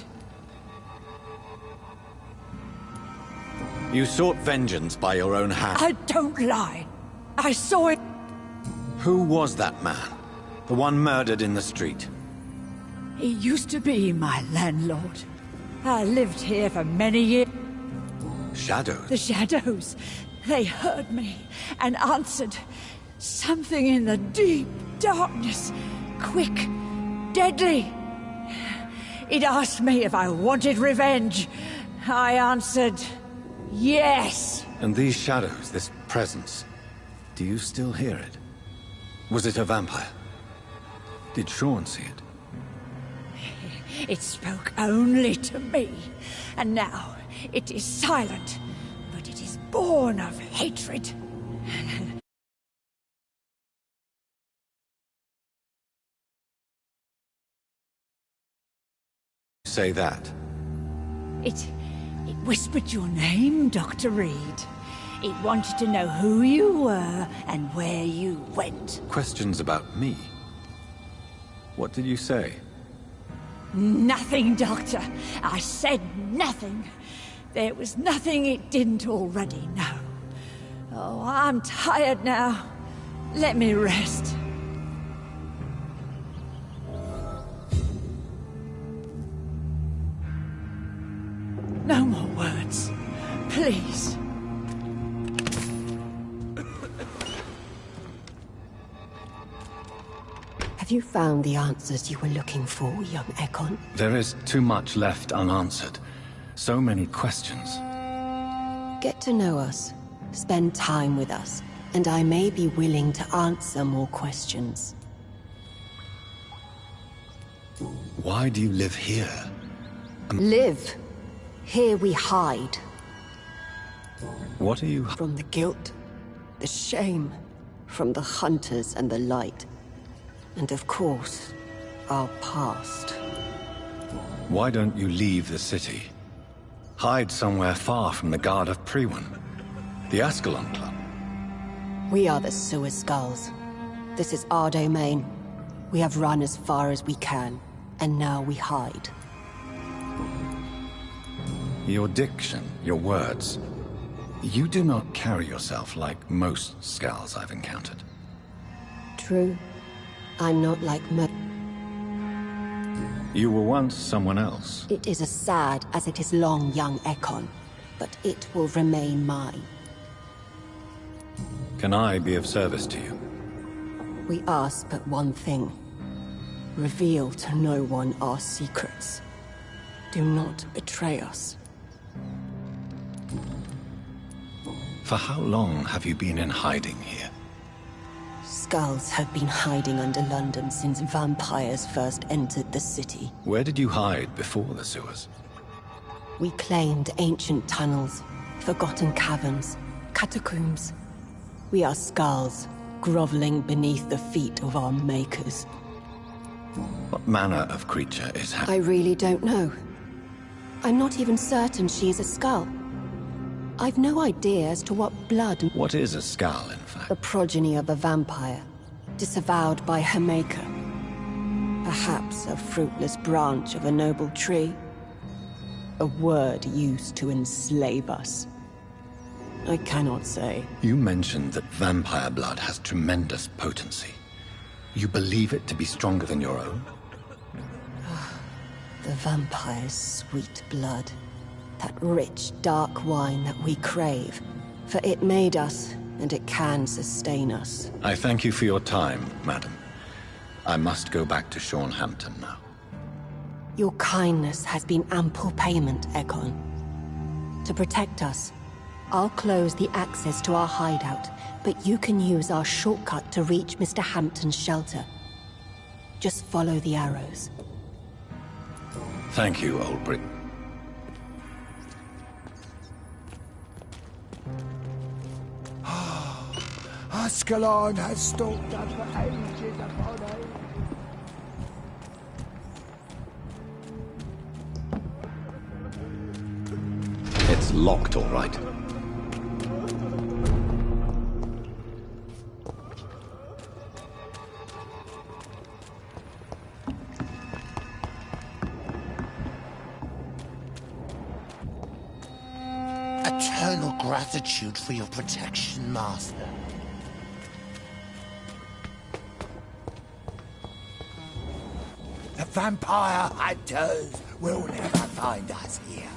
You sought vengeance by your own hand. I don't lie. I saw it. Who was that man? The one murdered in the street? He used to be my landlord. I lived here for many years. Shadows? The shadows. They heard me and answered. Something in the deep darkness. Quick. Deadly. It asked me if I wanted revenge. I answered... yes! And these shadows, this presence, do you still hear it? Was it a vampire? Did Sean see it? It spoke only to me, and now it is silent, but it is born of hatred. Say that. It whispered your name, Dr. Reed. It wanted to know who you were and where you went. Questions about me? What did you say? Nothing, Doctor. I said nothing. There was nothing it didn't already know. Oh, I'm tired now. Let me rest. No more words. Please. Have you found the answers you were looking for, young Ekon? There is too much left unanswered. So many questions. Get to know us. Spend time with us. And I may be willing to answer more questions. Why do you live here? Live. Here we hide. What are you... From the guilt, the shame, from the hunters and the light. And of course, our past. Why don't you leave the city? Hide somewhere far from the Guard of Priwen. The Ascalon Club. We are the Sewer Skulls. This is our domain. We have run as far as we can, and now we hide. Your diction, your words. You do not carry yourself like most Skulls I've encountered. True. I'm not like You were once someone else. It is as sad as it is long, young Ekon, but it will remain mine. Can I be of service to you? We ask but one thing. Reveal to no one our secrets. Do not betray us. For how long have you been in hiding here? Skulls have been hiding under London since vampires first entered the city. Where did you hide before the sewers? We claimed ancient tunnels, forgotten caverns, catacombs. We are skulls, groveling beneath the feet of our makers. What manner of creature is I really don't know. I'm not even certain she is a skull. I've no idea as to what blood... What is a skull, in fact? The progeny of a vampire, disavowed by her maker. Perhaps a fruitless branch of a noble tree. A word used to enslave us. I cannot say. You mentioned that vampire blood has tremendous potency. You believe it to be stronger than your own? The vampire's sweet blood. That rich, dark wine that we crave. For it made us, and it can sustain us. I thank you for your time, madam. I must go back to Shornhampton now. Your kindness has been ample payment, Ekon. To protect us, I'll close the access to our hideout, but you can use our shortcut to reach Mr. Hampton's shelter. Just follow the arrows. Thank you, Old Brick. Ascalon has stalked us for ages upon age. It's locked, all right. Eternal gratitude for your protection, Master. The vampire hunters will never find us here.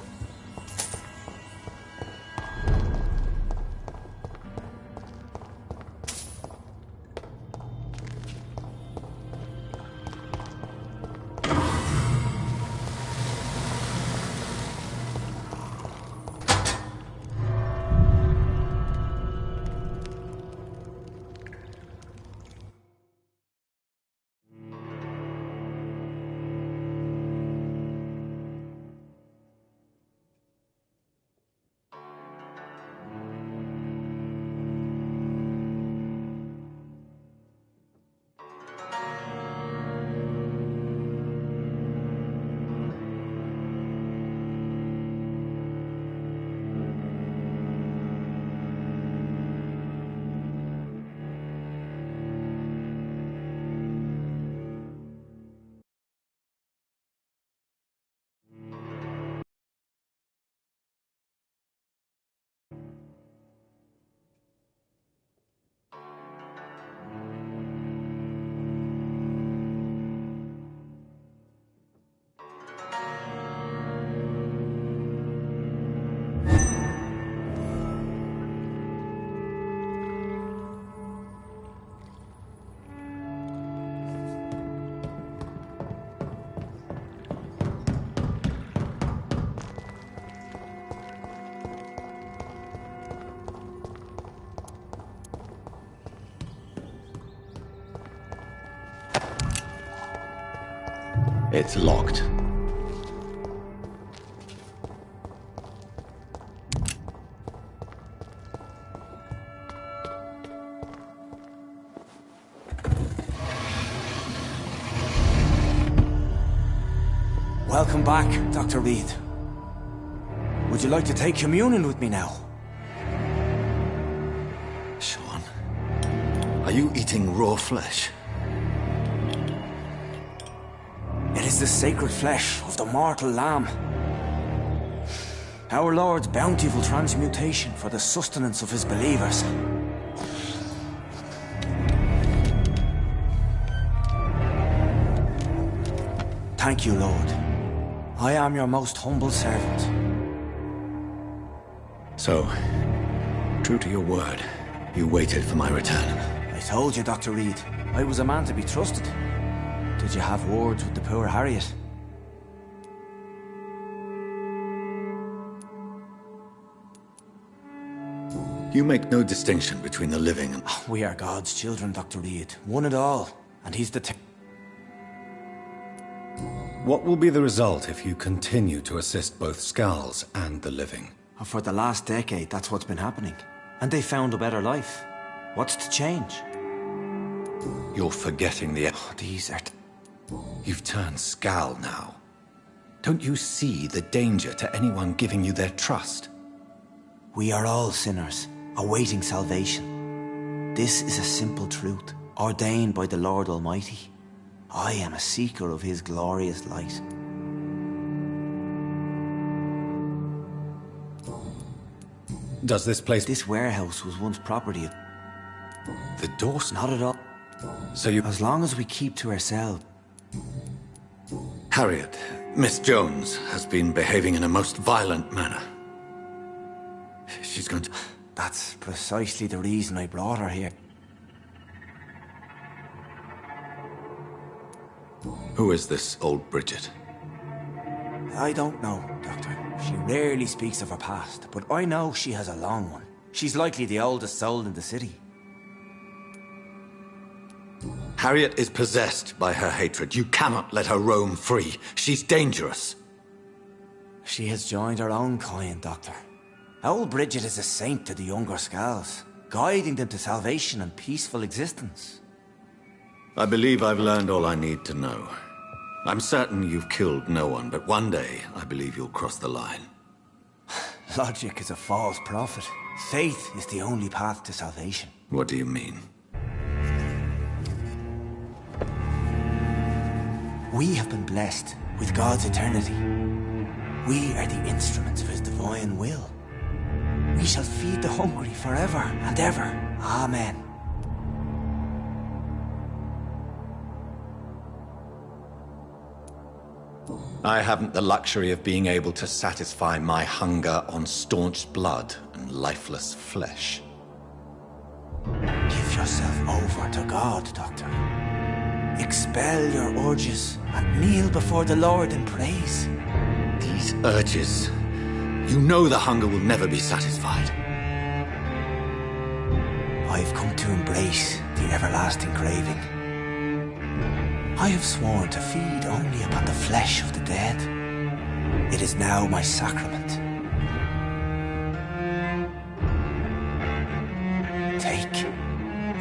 It's locked. Welcome back, Dr. Reed. Would you like to take communion with me now? Sean, are you eating raw flesh? It is the sacred flesh of the mortal lamb. Our Lord's bountiful transmutation for the sustenance of his believers. Thank you, Lord. I am your most humble servant. So, true to your word, you waited for my return. I told you, Dr. Reed, I was a man to be trusted. Did you have words with the poor Harriet? You make no distinction between the living and... We are God's children, Dr. Reed. One and all. And he's the... What will be the result if you continue to assist both Skulls and the living? For the last decade, that's what's been happening. And they found a better life. What's to change? You're forgetting the... These are... You've turned Skal now. Don't you see the danger to anyone giving you their trust? We are all sinners, awaiting salvation. This is a simple truth, ordained by the Lord Almighty. I am a seeker of his glorious light. Does this place... This warehouse was once property of... The door's not at all. So you... As long as we keep to ourselves... Harriet, Miss Jones has been behaving in a most violent manner. She's going to... That's precisely the reason I brought her here. Who is this old Bridget? I don't know, Doctor. She rarely speaks of her past, but I know she has a long one. She's likely the oldest soul in the city. Harriet is possessed by her hatred. You cannot let her roam free. She's dangerous. She has joined her own kind, Doctor. Old Bridget is a saint to the younger Skulls, guiding them to salvation and peaceful existence. I believe I've learned all I need to know. I'm certain you've killed no one, but one day I believe you'll cross the line. Logic is a false prophet. Faith is the only path to salvation. What do you mean? We have been blessed with God's eternity. We are the instruments of his divine will. We shall feed the hungry forever and ever. Amen. I haven't the luxury of being able to satisfy my hunger on staunched blood and lifeless flesh. Give yourself over to God, Doctor. Expel your urges and kneel before the Lord in praise. These urges... You know the hunger will never be satisfied. I've come to embrace the everlasting craving. I have sworn to feed only upon the flesh of the dead. It is now my sacrament. Take,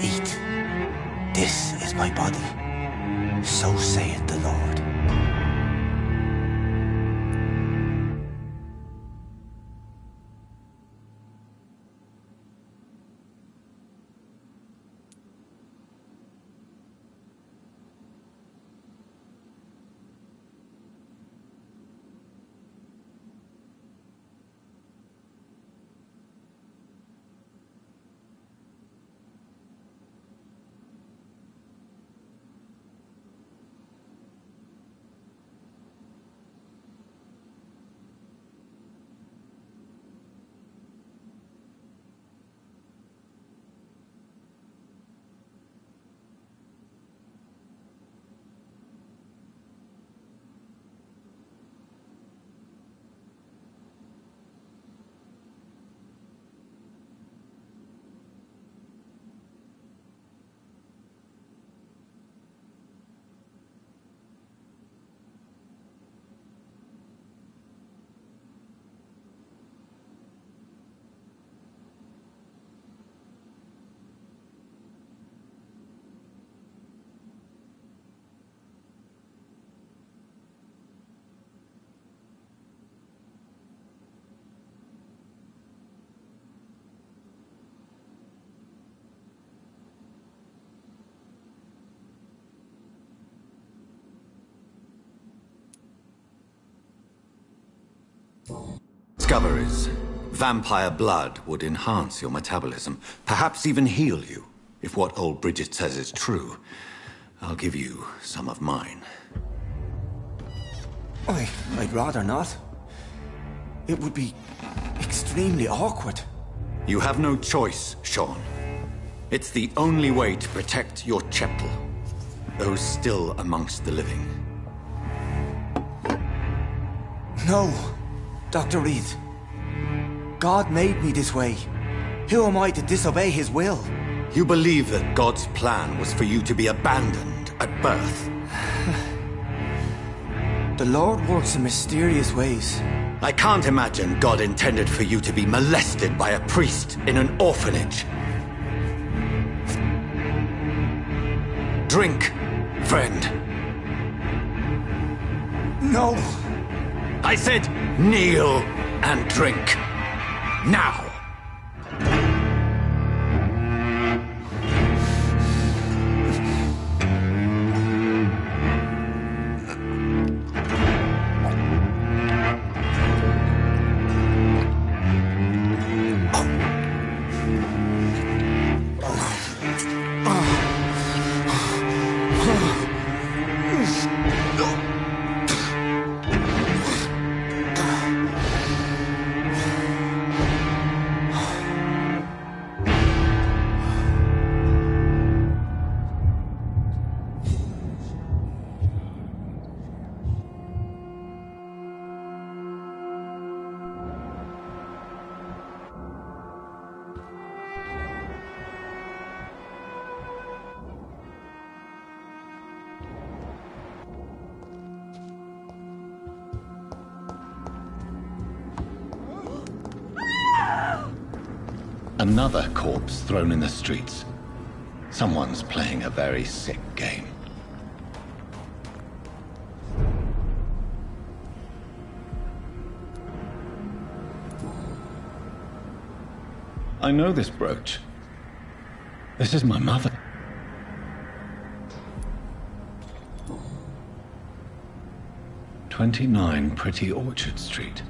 eat. This is my body. So saith the Lord. Discoveries. Vampire blood would enhance your metabolism, perhaps even heal you. If what old Bridget says is true, I'll give you some of mine. I'd rather not. It would be extremely awkward. You have no choice, Sean. It's the only way to protect your cheptel, those still amongst the living. No, Dr. Reed. God made me this way. Who am I to disobey his will? You believe that God's plan was for you to be abandoned at birth? The Lord works in mysterious ways. I can't imagine God intended for you to be molested by a priest in an orphanage. Drink, friend. No. I said kneel and drink. Now. Another corpse thrown in the streets. Someone's playing a very sick game. I know this brooch. This is my mother. "29 Pretty Orchard Street.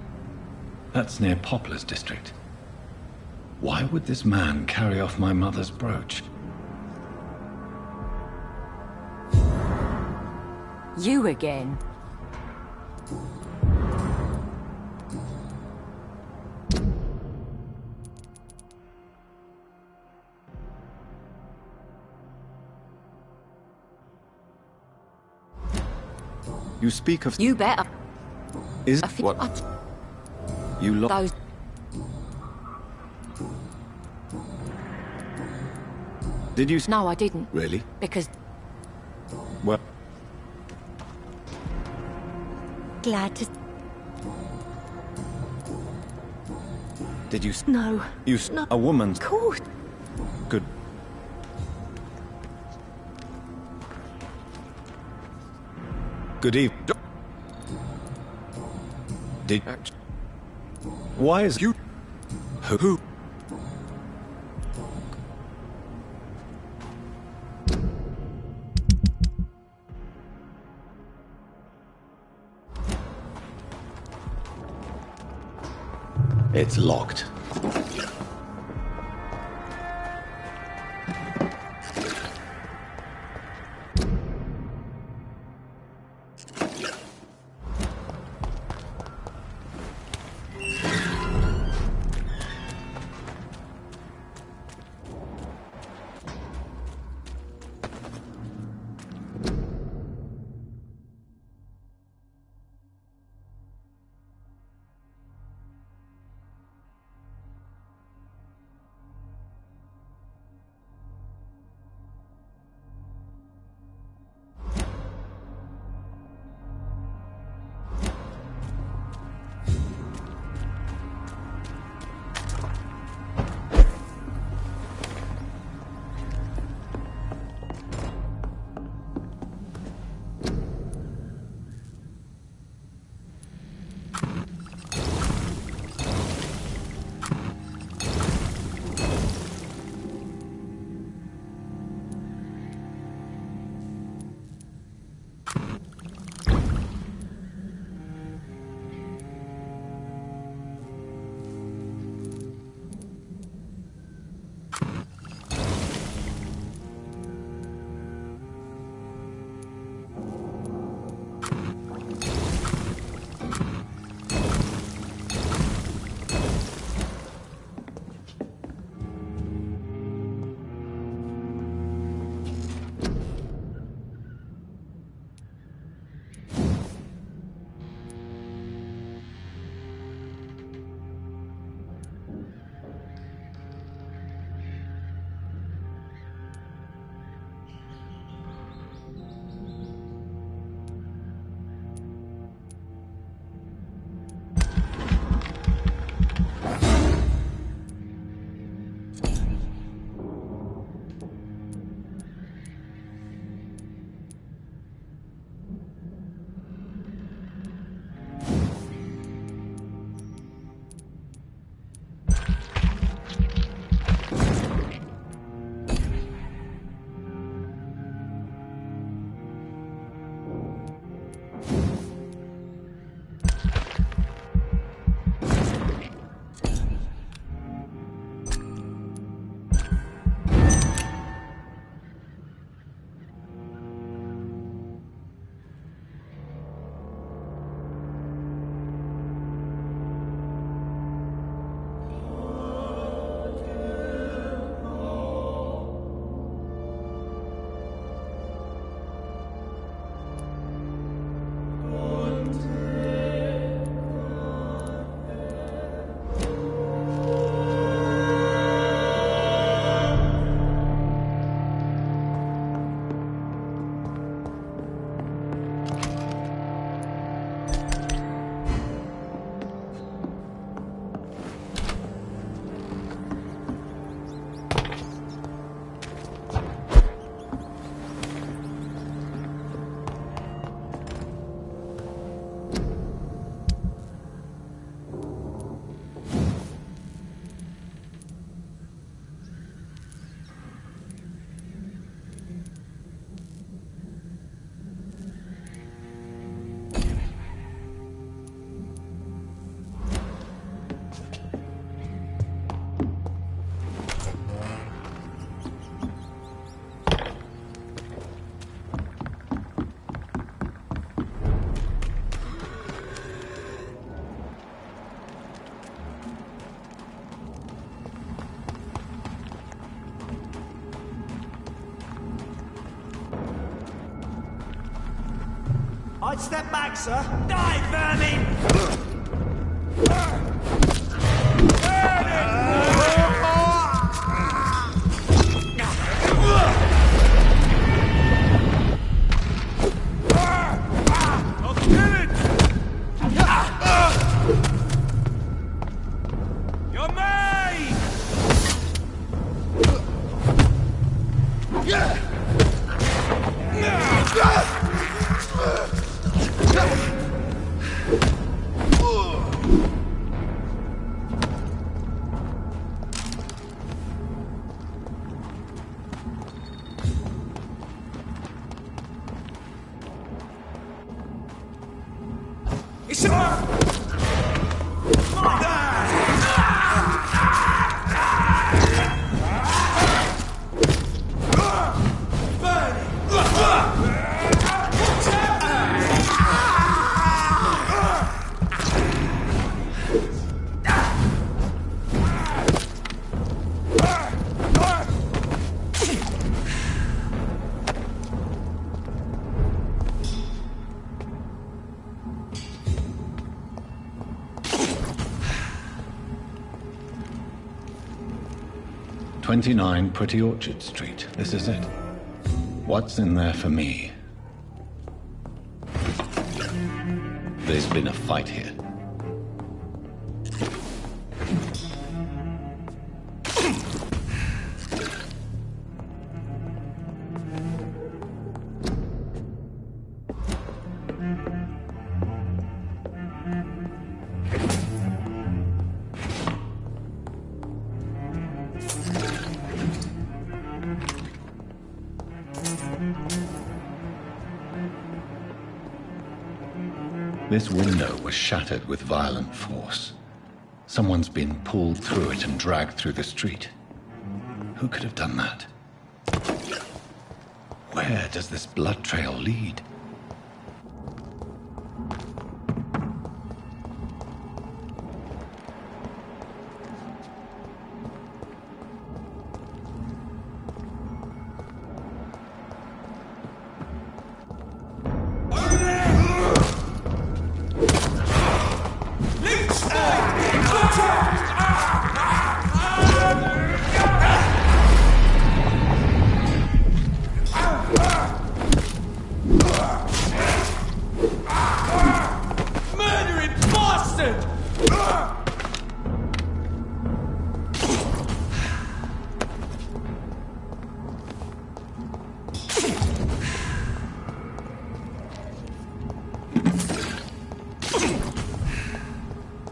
That's near Poplar's district. Why would this man carry off my mother's brooch? You again. You speak of... You better. Is what? You lost... Those... Did you... No, I didn't. Really? Because... Well... Glad to... Did you... No. You... No. A woman's... Of course. Good... Good evening. Did... Why is you... Who? It's locked. I'd step back, sir. Die, vermin! "29 Pretty Orchard Street. This is it. What's in there for me?" There's been a fight here. This window was shattered with violent force. Someone's been pulled through it and dragged through the street. Who could have done that? Where does this blood trail lead?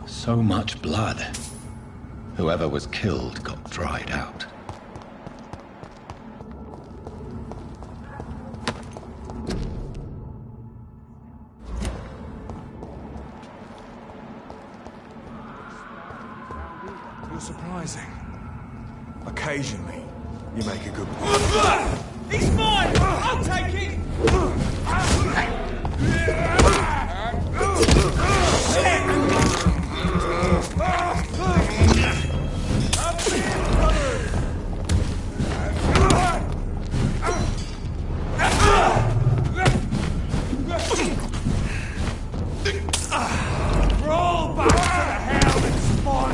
So much blood. Whoever was killed got dried out. You're surprising. Occasionally, you make a good point. He's mine! I'll take it! Roll back to the hell and spawn!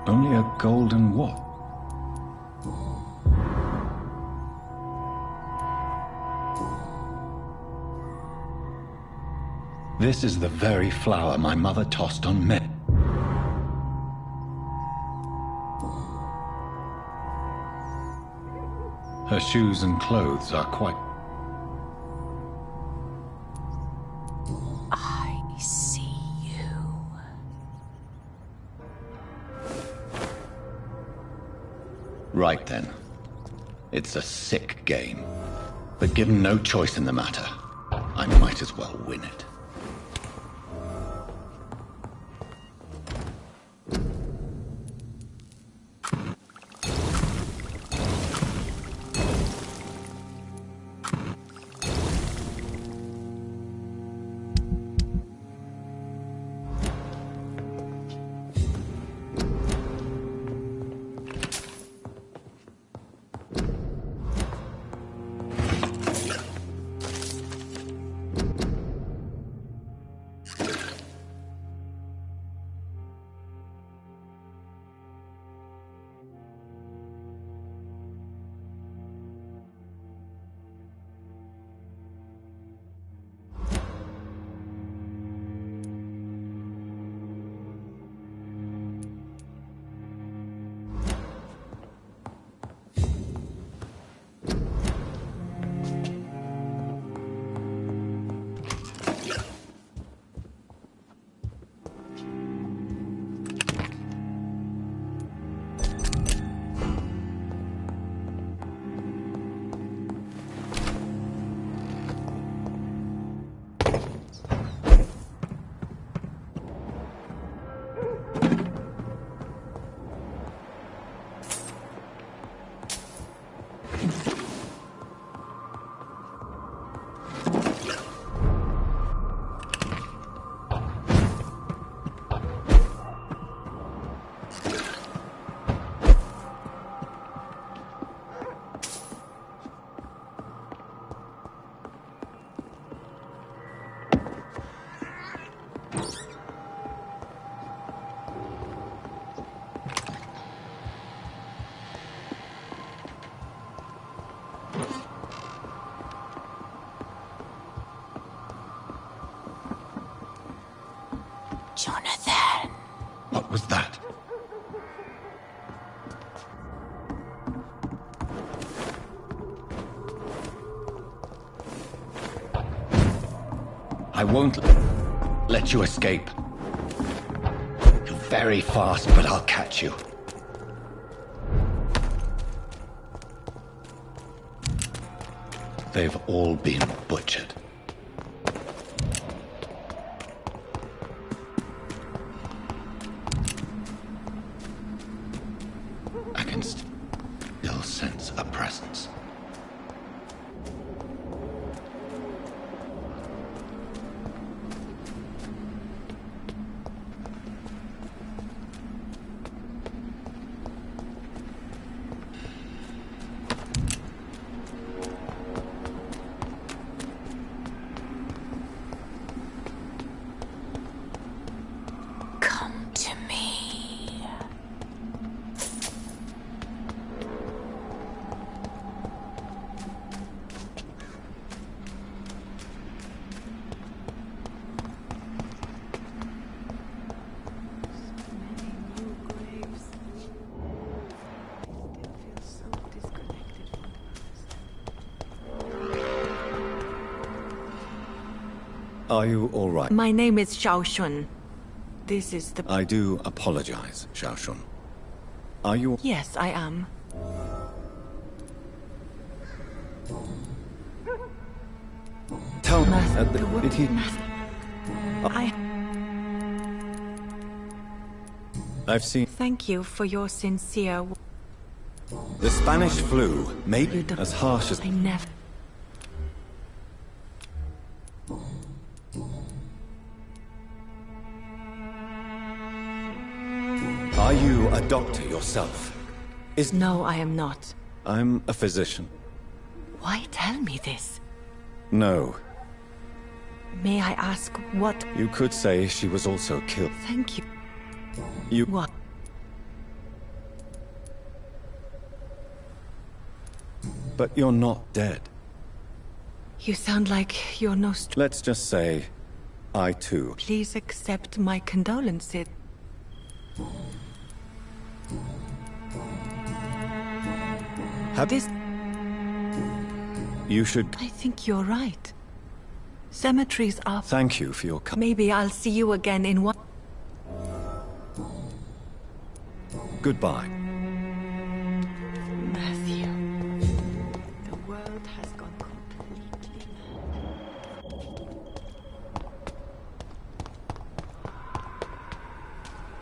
Only a golden what? This is the very flower my mother tossed on me. Her shoes and clothes are quite... I see you. Right then. It's a sick game. But given no choice in the matter, I might as well win it. Jonathan. What was that? I won't let you escape. You're very fast, but I'll catch you. They've all been butchered. I can still sense a presence. Are you all right? My name is Xiaoxun. This is the... I do apologize, Xiaoxun. Are you... Yes, I am. Tell me, did he... I've seen... Thank you for your sincere... The Spanish flu may be as harsh as... I never... Are you a doctor yourself? No, I am not. I'm a physician. Why tell me this? No. May I ask what... You could say she was also killed. Thank you. You... What? But you're not dead. You sound like you're no... Let's just say I too. Please accept my condolences. This... You should... I think you're right. Cemeteries are... Thank you for your... Maybe I'll see you again in one... Goodbye. Matthew. The world has gone completely mad.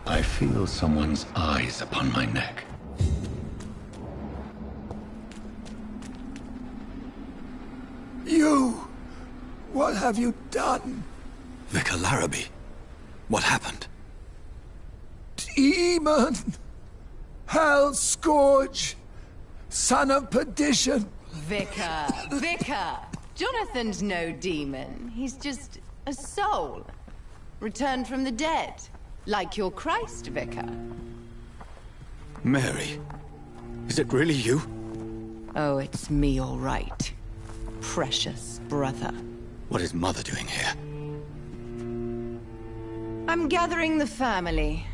I feel someone's eyes upon my neck. You! What have you done? Vicar Larrabee. What happened? Demon! Hell Scourge! Son of perdition! Vicar! Jonathan's no demon. He's just a soul. Returned from the dead. Like your Christ, Vicar. Mary. Is it really you? Oh, it's me, all right. Precious brother. What is Mother doing here? I'm gathering the family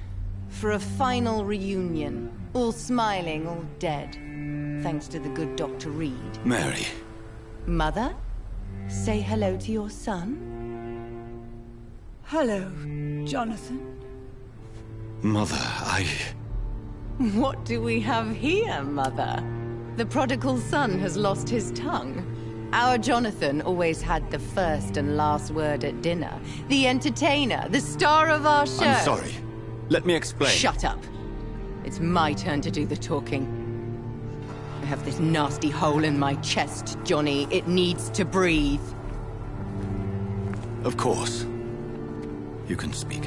for a final reunion. All smiling, all dead. Thanks to the good Dr. Reed. Mary. Mother, say hello to your son. Hello, Jonathan. Mother, What do we have here, Mother? The prodigal son has lost his tongue. Our Jonathan always had the first and last word at dinner. The entertainer, the star of our show. I'm sorry. Let me explain. Shut up. It's my turn to do the talking. I have this nasty hole in my chest, Johnny. It needs to breathe. Of course. You can speak.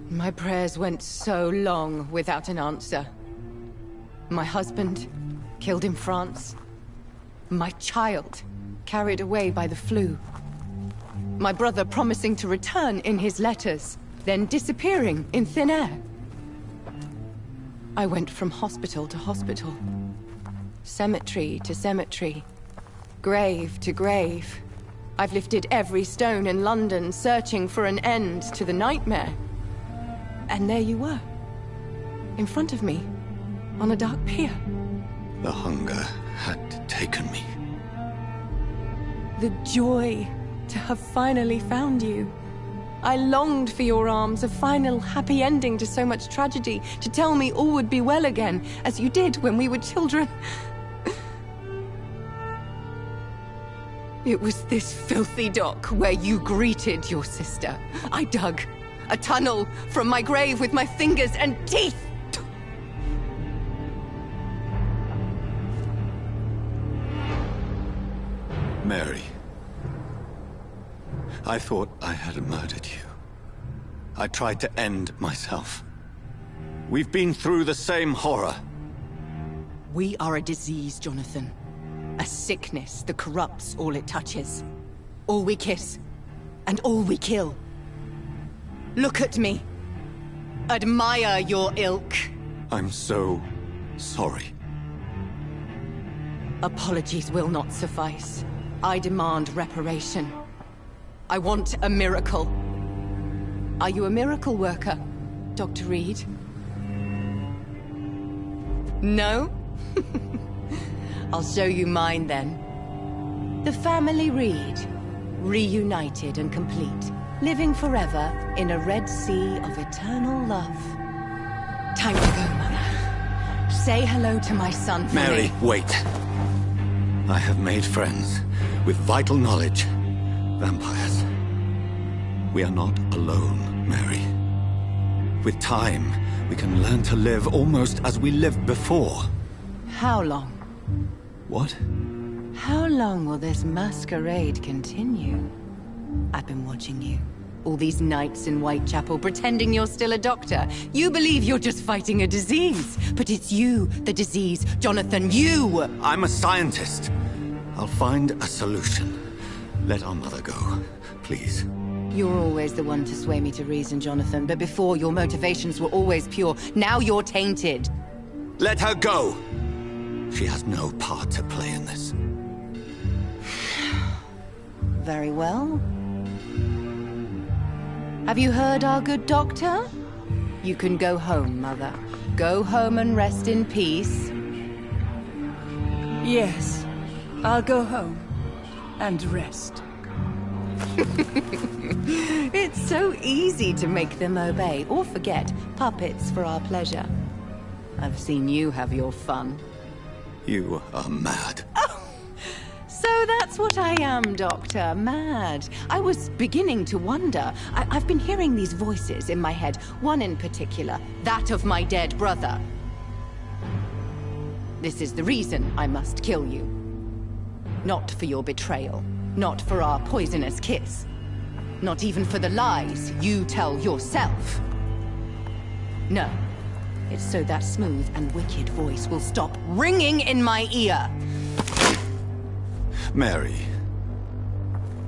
My prayers went so long without an answer. My husband, killed in France. My child, carried away by the flu. My brother promising to return in his letters, then disappearing in thin air. I went from hospital to hospital. Cemetery to cemetery. Grave to grave. I've lifted every stone in London, searching for an end to the nightmare. And there you were. In front of me. On a dark pier. The hunger had taken me. The joy to have finally found you. I longed for your arms, a final happy ending to so much tragedy, to tell me all would be well again, as you did when we were children. It was this filthy dock where you greeted your sister. I dug a tunnel from my grave with my fingers and teeth. Mary. I thought I had murdered you. I tried to end myself. We've been through the same horror. We are a disease, Jonathan. A sickness that corrupts all it touches. All we kiss, and all we kill. Look at me. Admire your ilk. I'm so sorry. Apologies will not suffice. I demand reparation. I want a miracle. Are you a miracle worker, Dr. Reed? No? I'll show you mine then. The family Reed, reunited and complete, living forever in a red sea of eternal love. Time to go, Mother. Say hello to my son for Mary, me. wait. I have made friends with vital knowledge. Vampires. We are not alone, Mary. With time, we can learn to live almost as we lived before. How long? What? How long will this masquerade continue? I've been watching you. All these nights in Whitechapel, pretending you're still a doctor. You believe you're just fighting a disease. But it's you, the disease. Jonathan, you! I'm a scientist. I'll find a solution. Let our mother go, please. You're always the one to sway me to reason, Jonathan. But before, your motivations were always pure. Now you're tainted. Let her go! She has no part to play in this. Very well. Have you heard our good doctor? You can go home, Mother. Go home and rest in peace. Yes, I'll go home and rest. It's so easy to make them obey or forget puppets for our pleasure. I've seen you have your fun. You are mad. So that's what I am, Doctor. Mad. I was beginning to wonder. I've been hearing these voices in my head, one in particular, that of my dead brother. This is the reason I must kill you. Not for your betrayal. Not for our poisonous kiss. Not even for the lies you tell yourself. No. It's so that smooth and wicked voice will stop ringing in my ear. Mary.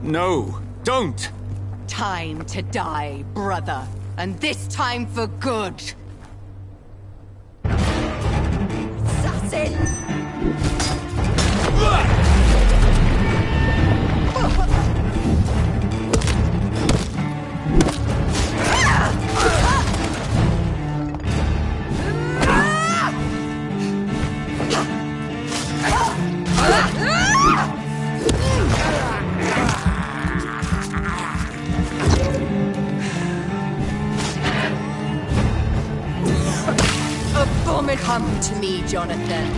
No, don't! Time to die, brother. And this time for good. Assassin! Come to me, Jonathan.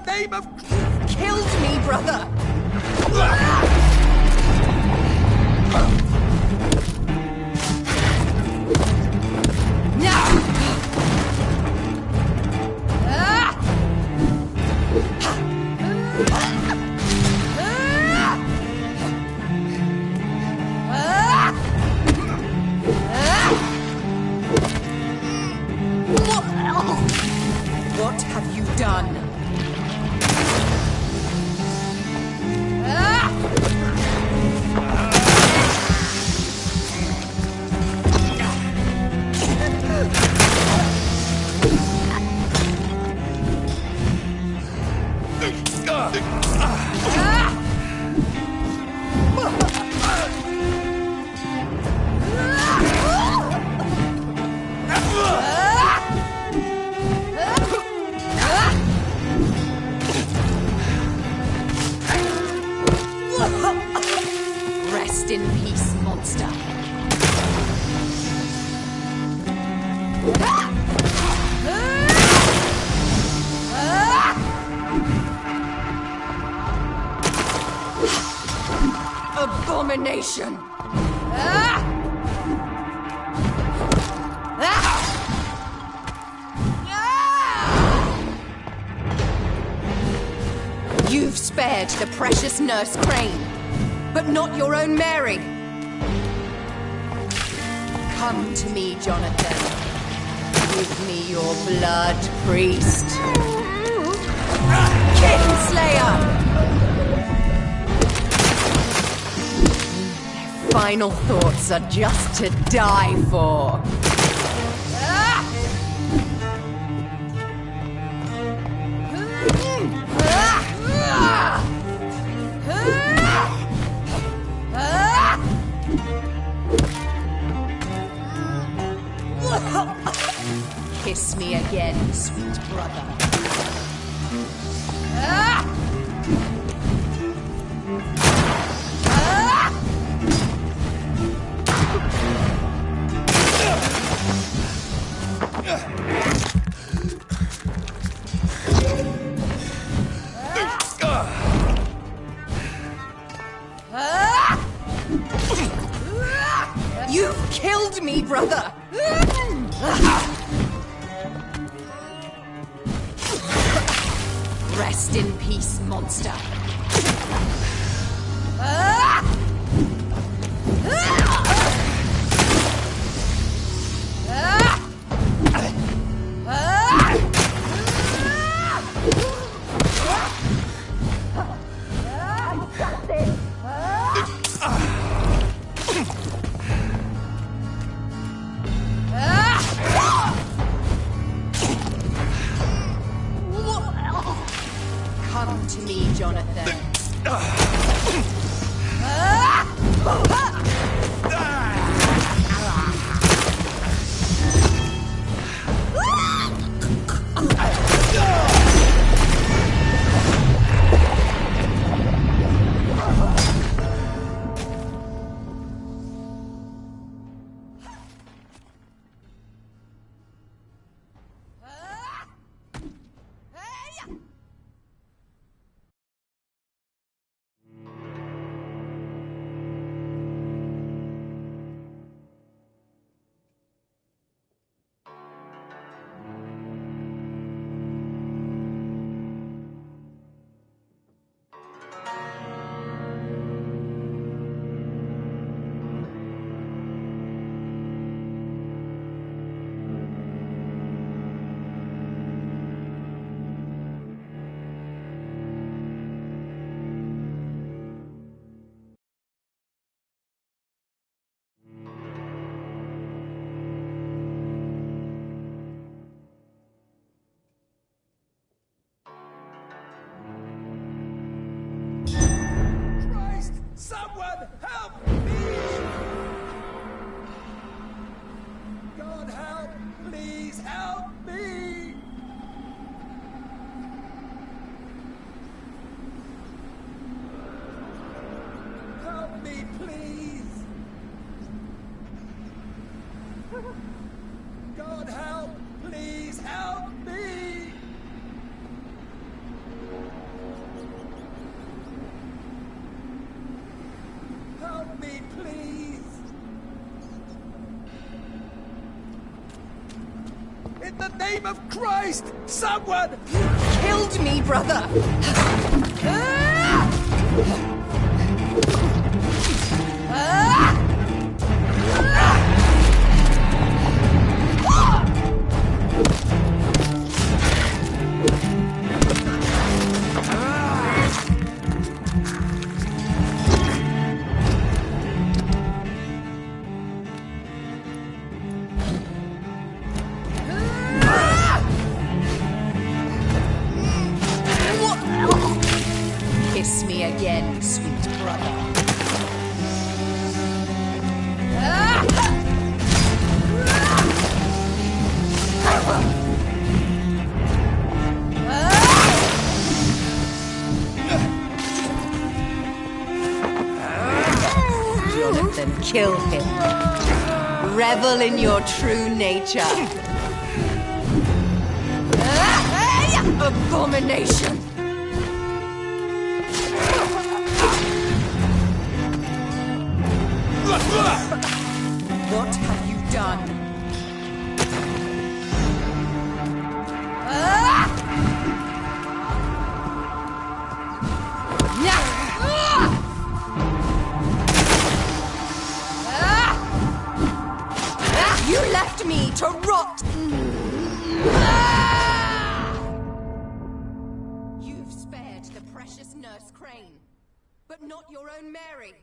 Name of... Killed me, brother! What have you done? Rest in peace, monster. Abomination! You've spared the precious Nurse Crane, but not your own Mary. Come to me, Jonathan. Give me your blood, priest. Kingslayer! Their final thoughts are just to die for. me again, sweet brother. Ah! You've killed me, brother! Rest in peace, monster. Come to me, Jonathan. Someone help me! God help! Please help me! Help me, please! God help! Please help me! Help me, please! In the name of Christ, someone! You killed me, brother! Kiss me again, sweet brother. Jonathan, kill him. Revel in your true nature. Abomination! What have you done? You left me to rot! You've spared the precious Nurse Crane, but not your own Mary.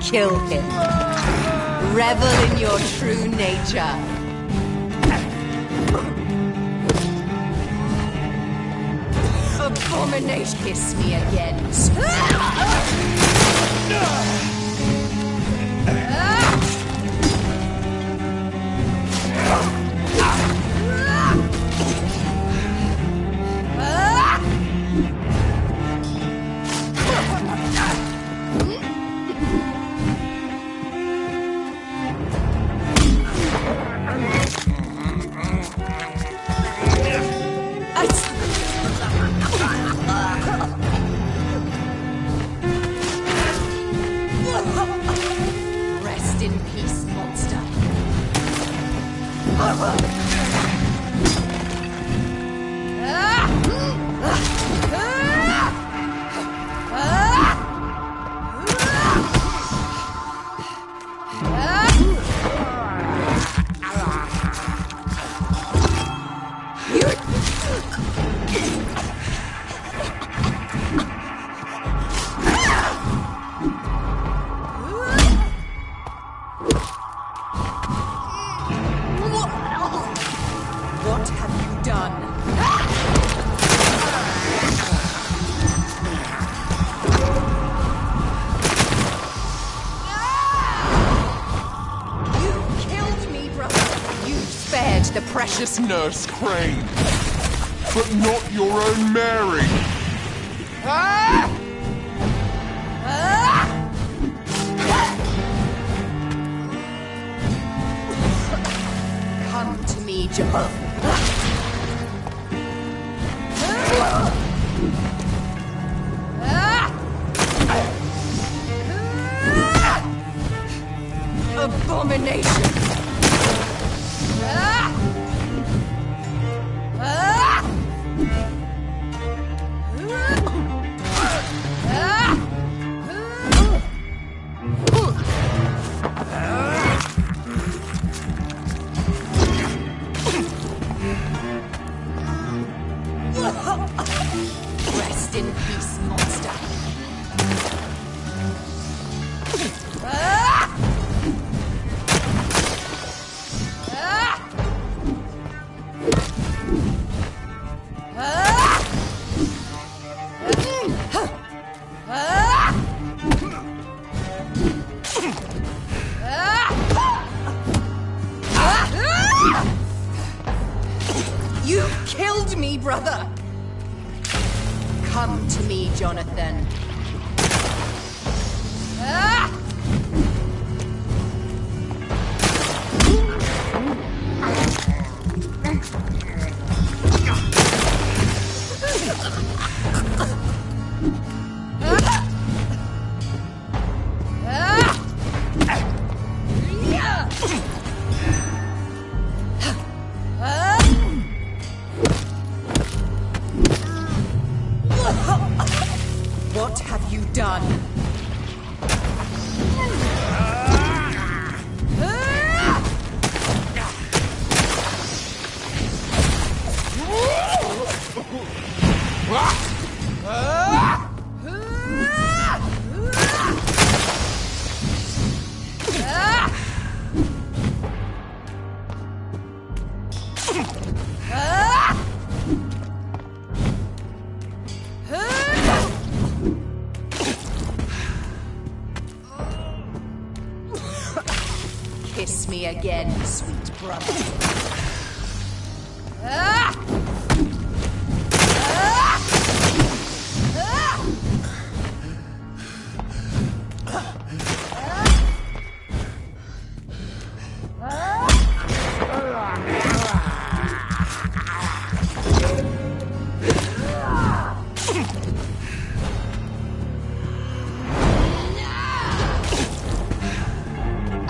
Kill him. Revel in your true nature. Abomination. Kiss me again. Rest in peace, monster. What have you done? You killed me, brother. You spared the precious Nurse Crane, but not your own Mary. Come to me, Joe. Abomination! Rest in peace, monster. You killed me, brother! Come to me, Jonathan. What have you done? Kiss me again, sweet brother.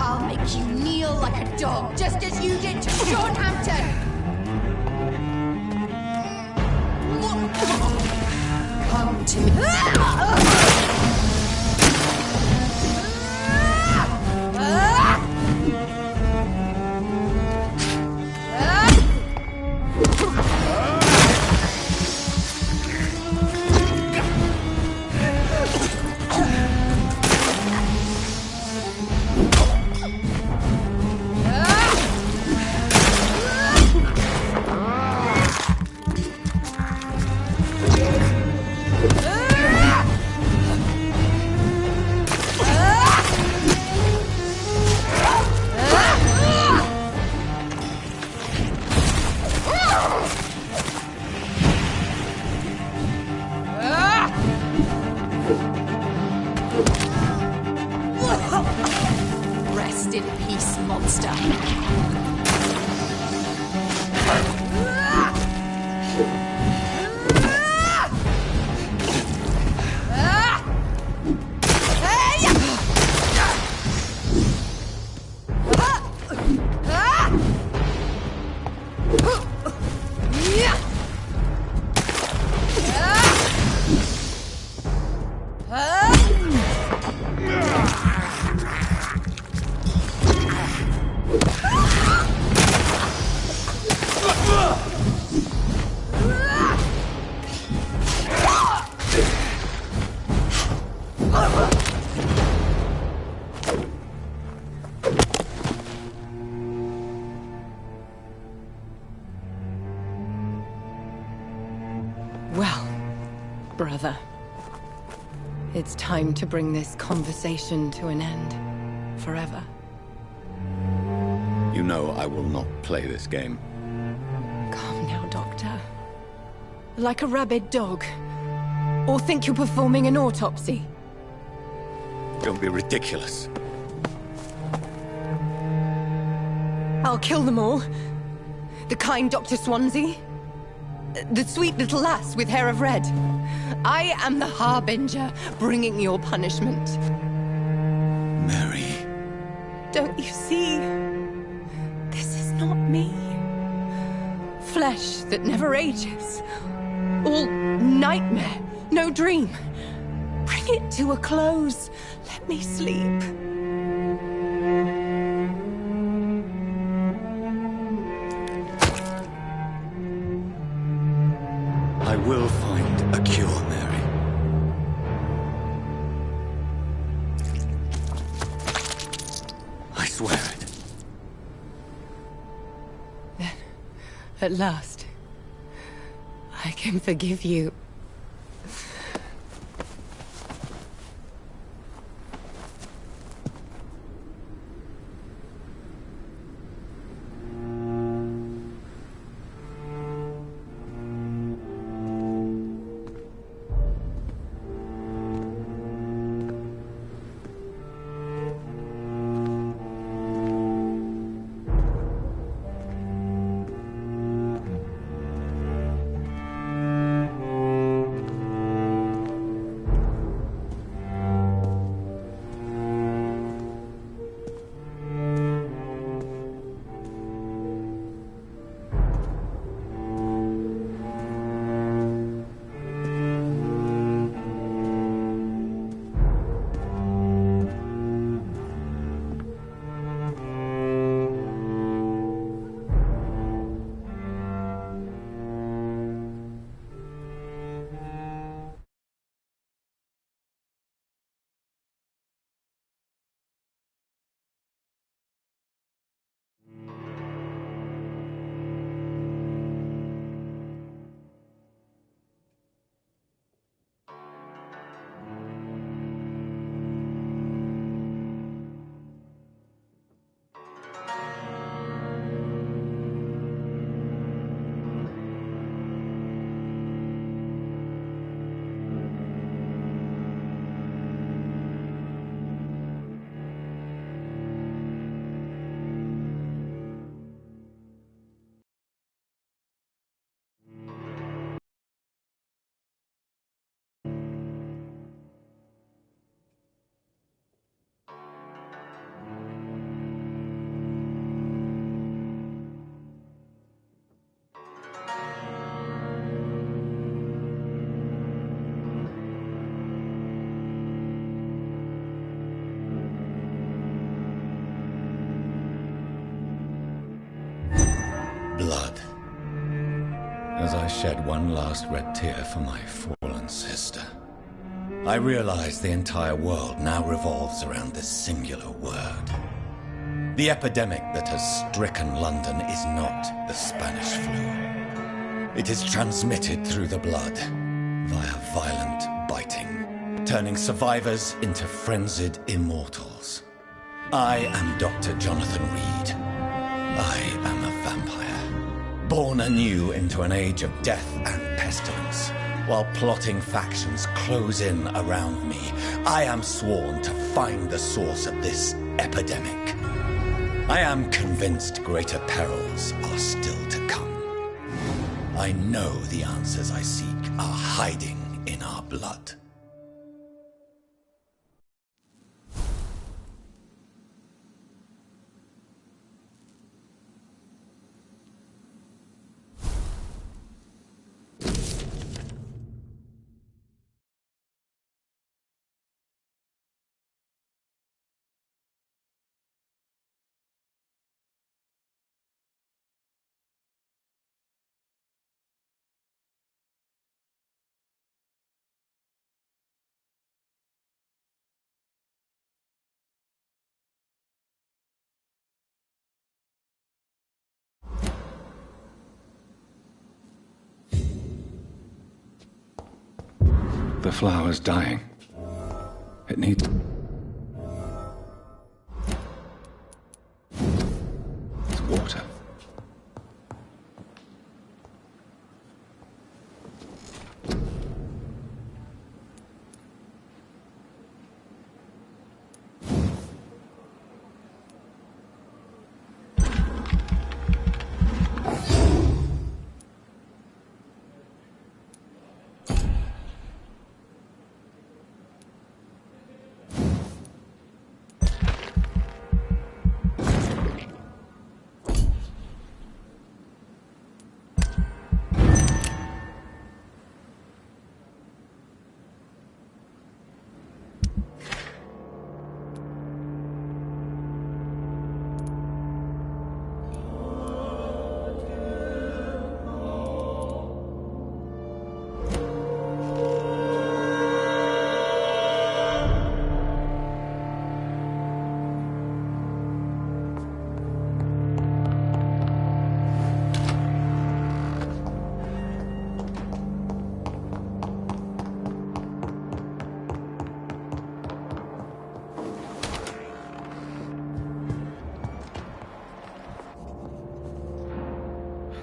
I'll make you kneel like a dog, just as you did to Sean Hampton! Come to me. monster! Well, brother, it's time to bring this conversation to an end. Forever. You know I will not play this game. Calm now, Doctor. Like a rabid dog. Or think you're performing an autopsy. Don't be ridiculous. I'll kill them all. The kind Dr. Swansea. The sweet little lass with hair of red. I am the Harbinger, bringing your punishment. Mary. Don't you see? This is not me. Flesh that never ages. All nightmare, no dream. Bring it to a close. Let me sleep. I will find a cure, Mary. I swear it. Then, at last, I can forgive you. Blood. As I shed one last red tear for my fallen sister, I realize the entire world now revolves around this singular word. The epidemic that has stricken London is not the Spanish flu. It is transmitted through the blood, via violent biting, turning survivors into frenzied immortals. I am Dr. Jonathan Reed. I am a vampire, born anew into an age of death and pestilence. While plotting factions close in around me, I am sworn to find the source of this epidemic. I am convinced greater perils are still to come. I know the answers I seek are hiding in our blood. The flower's dying. It needs... It's water.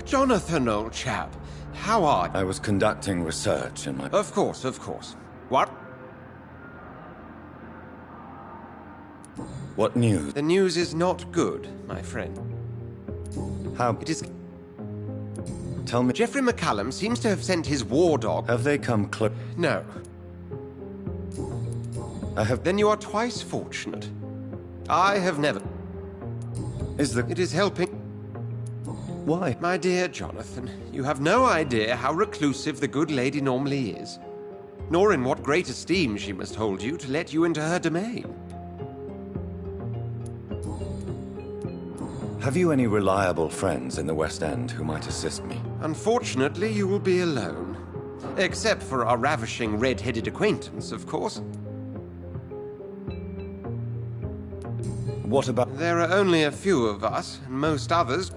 Jonathan, old chap, how are you? I was conducting research in my... Of course, of course. What? What news? The news is not good, my friend. How? It is... Tell me... Geoffrey McCallum seems to have sent his war dog... Have they come close? No. I have... Then you are twice fortunate. I have never... It is helping... Why? My dear Jonathan, you have no idea how reclusive the good lady normally is, nor in what great esteem she must hold you to let you into her domain. Have you any reliable friends in the West End who might assist me? Unfortunately, you will be alone. Except for our ravishing red-headed acquaintance, of course. What about... There are only a few of us, and most others...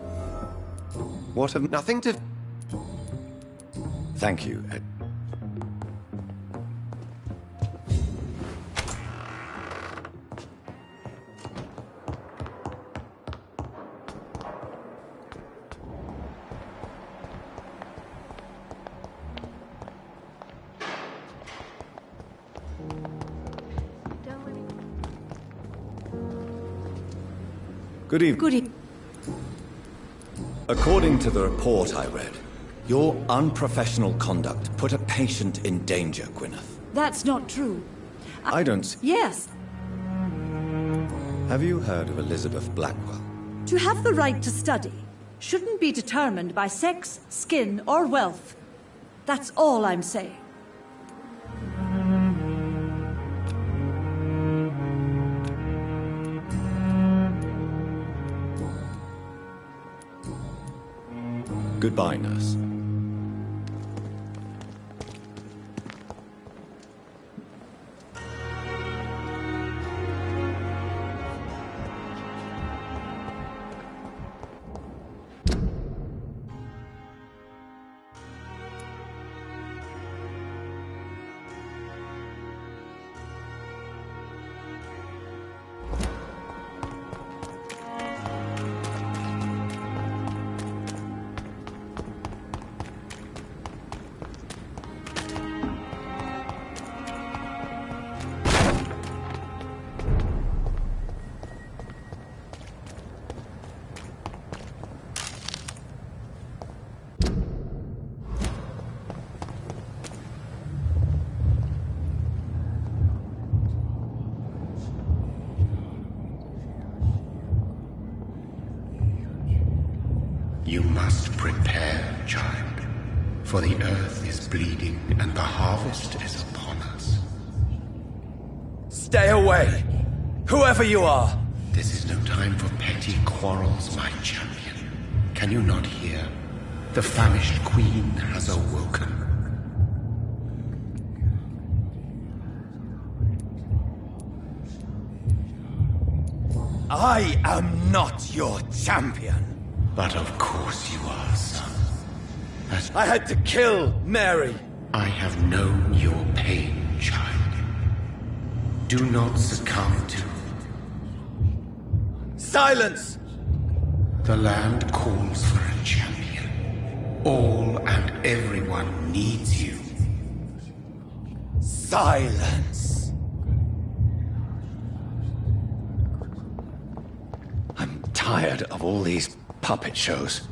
What have... Nothing to... Thank you, Ed. Good evening. Good evening. According to the report I read, your unprofessional conduct put a patient in danger, Gwyneth. That's not true. I don't... Yes. Have you heard of Elizabeth Blackwell? To have the right to study shouldn't be determined by sex, skin, or wealth. That's all I'm saying. Goodbye, nurse. For the earth is bleeding and the harvest is upon us. Stay away! Whoever you are! This is no time for petty quarrels, my champion. Can you not hear? The famished queen has awoken. I am not your champion. But of course you are, son. I had to kill Mary. I have known your pain, child. Do not succumb to... Silence! The land calls for a champion. All and everyone needs you. Silence! I'm tired of all these puppet shows.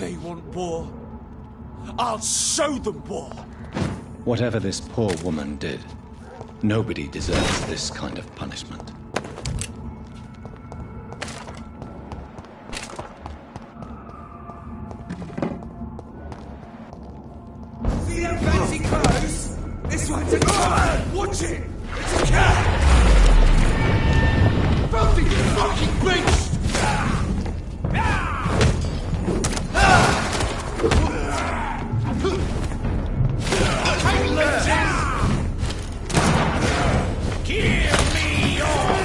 They want war. I'll show them war. Whatever this poor woman did, nobody deserves this kind of punishment. See them fancy clothes? This one's a cat! Watch it! It's a cat! Filthy fucking beast! Give me your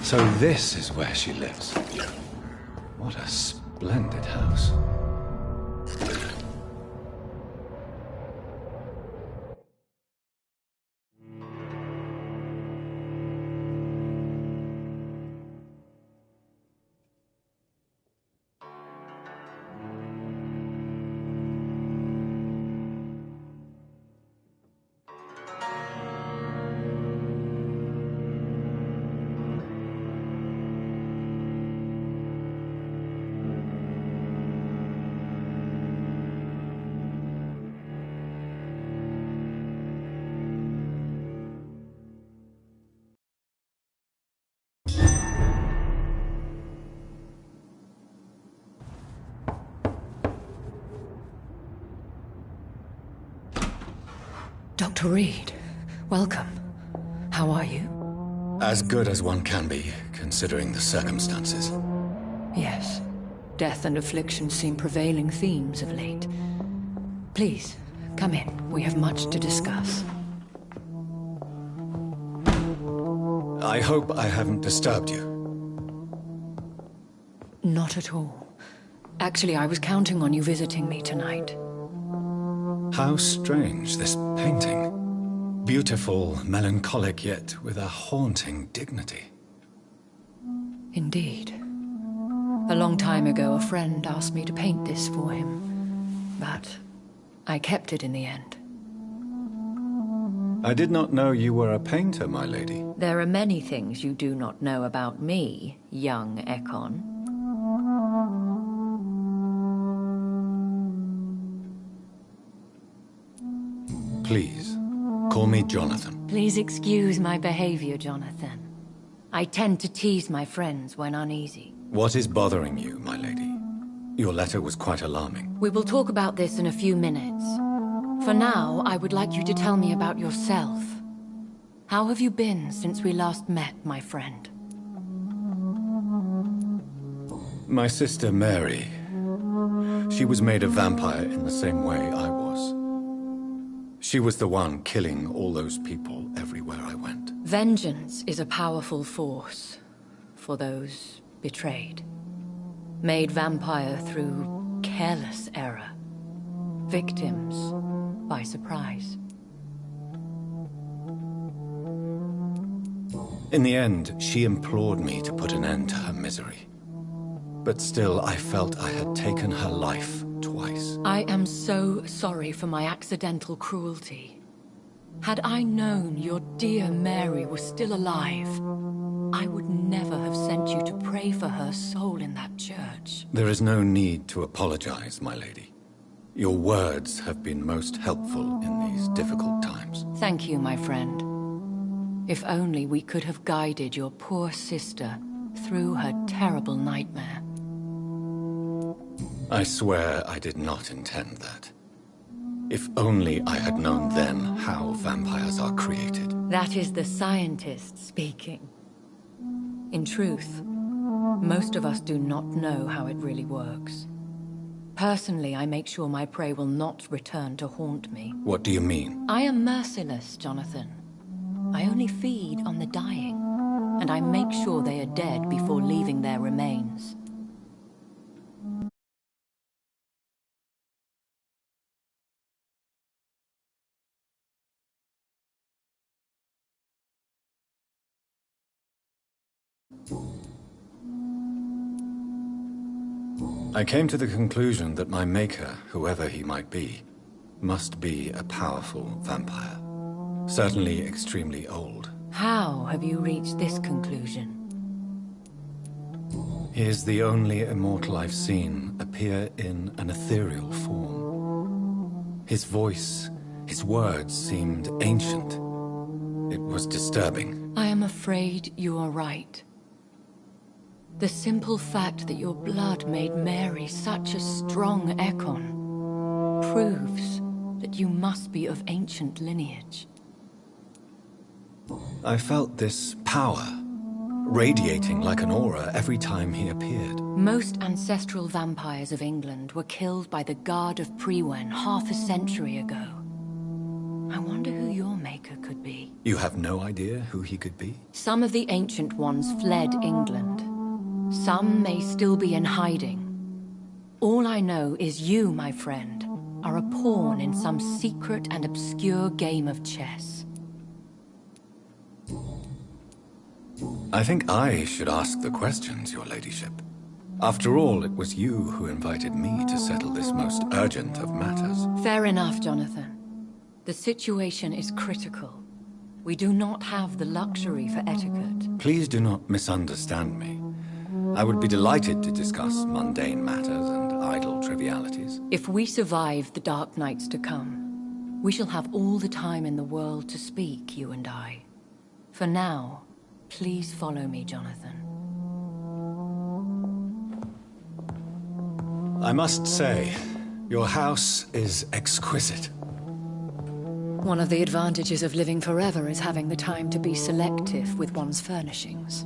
So this is where she lives. What a splendid house. Dr. Reed, welcome. How are you? As good as one can be, considering the circumstances. Yes. Death and affliction seem prevailing themes of late. Please, come in. We have much to discuss. I hope I haven't disturbed you. Not at all. Actually, I was counting on you visiting me tonight. How strange, this painting. Beautiful, melancholic, yet with a haunting dignity. Indeed. A long time ago, a friend asked me to paint this for him, but I kept it in the end. I did not know you were a painter, my lady. There are many things you do not know about me, young Ekon. Please, call me Jonathan. Please excuse my behavior, Jonathan. I tend to tease my friends when uneasy. What is bothering you, my lady? Your letter was quite alarming. We will talk about this in a few minutes. For now, I would like you to tell me about yourself. How have you been since we last met, my friend? My sister Mary. She was made a vampire in the same way I was. She was the one killing all those people everywhere I went. Vengeance is a powerful force for those betrayed. Made vampire through careless error. Victims by surprise. In the end, she implored me to put an end to her misery. But still, I felt I had taken her life twice. I am so sorry for my accidental cruelty. Had I known your dear Mary was still alive, I would never have sent you to pray for her soul in that church. There is no need to apologize, my lady. Your words have been most helpful in these difficult times. Thank you, my friend. If only we could have guided your poor sister through her terrible nightmare. I swear I did not intend that. If only I had known then how vampires are created. That is the scientist speaking. In truth, most of us do not know how it really works. Personally, I make sure my prey will not return to haunt me. What do you mean? I am merciless, Jonathan. I only feed on the dying, and I make sure they are dead before leaving their remains. I came to the conclusion that my maker, whoever he might be, must be a powerful vampire. Certainly extremely old. How have you reached this conclusion? He is the only immortal I've seen appear in an ethereal form. His voice, his words seemed ancient. It was disturbing. I am afraid you are right. The simple fact that your blood made Mary such a strong Ekon proves that you must be of ancient lineage. I felt this power, radiating like an aura every time he appeared. Most ancestral vampires of England were killed by the Guard of Priwen half a century ago. I wonder who your mate Peacemaker could be. You have no idea who he could be? Some of the Ancient Ones fled England. Some may still be in hiding. All I know is you, my friend, are a pawn in some secret and obscure game of chess. I think I should ask the questions, your ladyship. After all, it was you who invited me to settle this most urgent of matters. Fair enough, Jonathan. The situation is critical. We do not have the luxury for etiquette. Please do not misunderstand me. I would be delighted to discuss mundane matters and idle trivialities. If we survive the dark nights to come, we shall have all the time in the world to speak, you and I. For now, please follow me, Jonathan. I must say, your house is exquisite. One of the advantages of living forever is having the time to be selective with one's furnishings.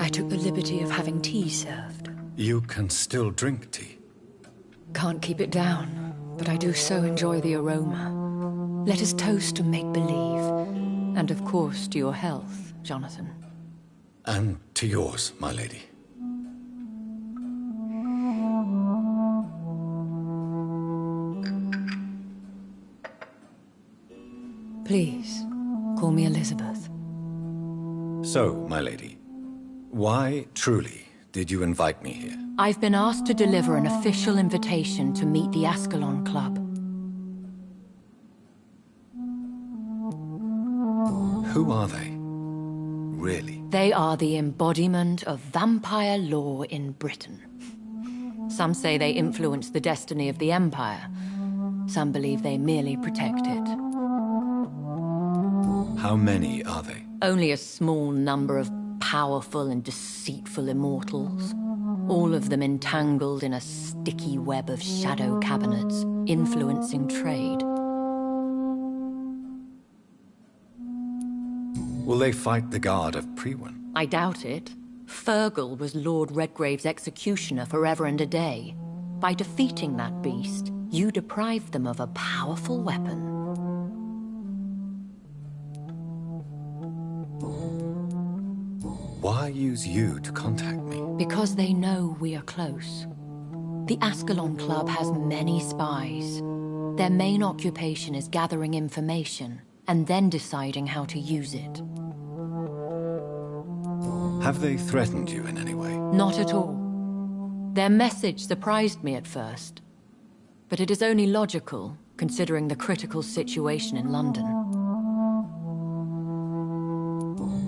I took the liberty of having tea served. You can still drink tea. Can't keep it down, but I do so enjoy the aroma. Let us toast to make-believe. And of course to your health, Jonathan. And to yours, my lady. Please, call me Elizabeth. So, my lady, why, truly, did you invite me here? I've been asked to deliver an official invitation to meet the Ascalon Club. Who are they? Really? They are the embodiment of vampire law in Britain. Some say they influence the destiny of the Empire. Some believe they merely protect it. How many are they? Only a small number of powerful and deceitful immortals. All of them entangled in a sticky web of shadow cabinets, influencing trade. Will they fight the guard of Priwen? I doubt it. Fergal was Lord Redgrave's executioner forever and a day. By defeating that beast, you deprived them of a powerful weapon. Why use you to contact me? Because they know we are close. The Ascalon Club has many spies. Their main occupation is gathering information, and then deciding how to use it. Have they threatened you in any way? Not at all. Their message surprised me at first. But it is only logical, considering the critical situation in London.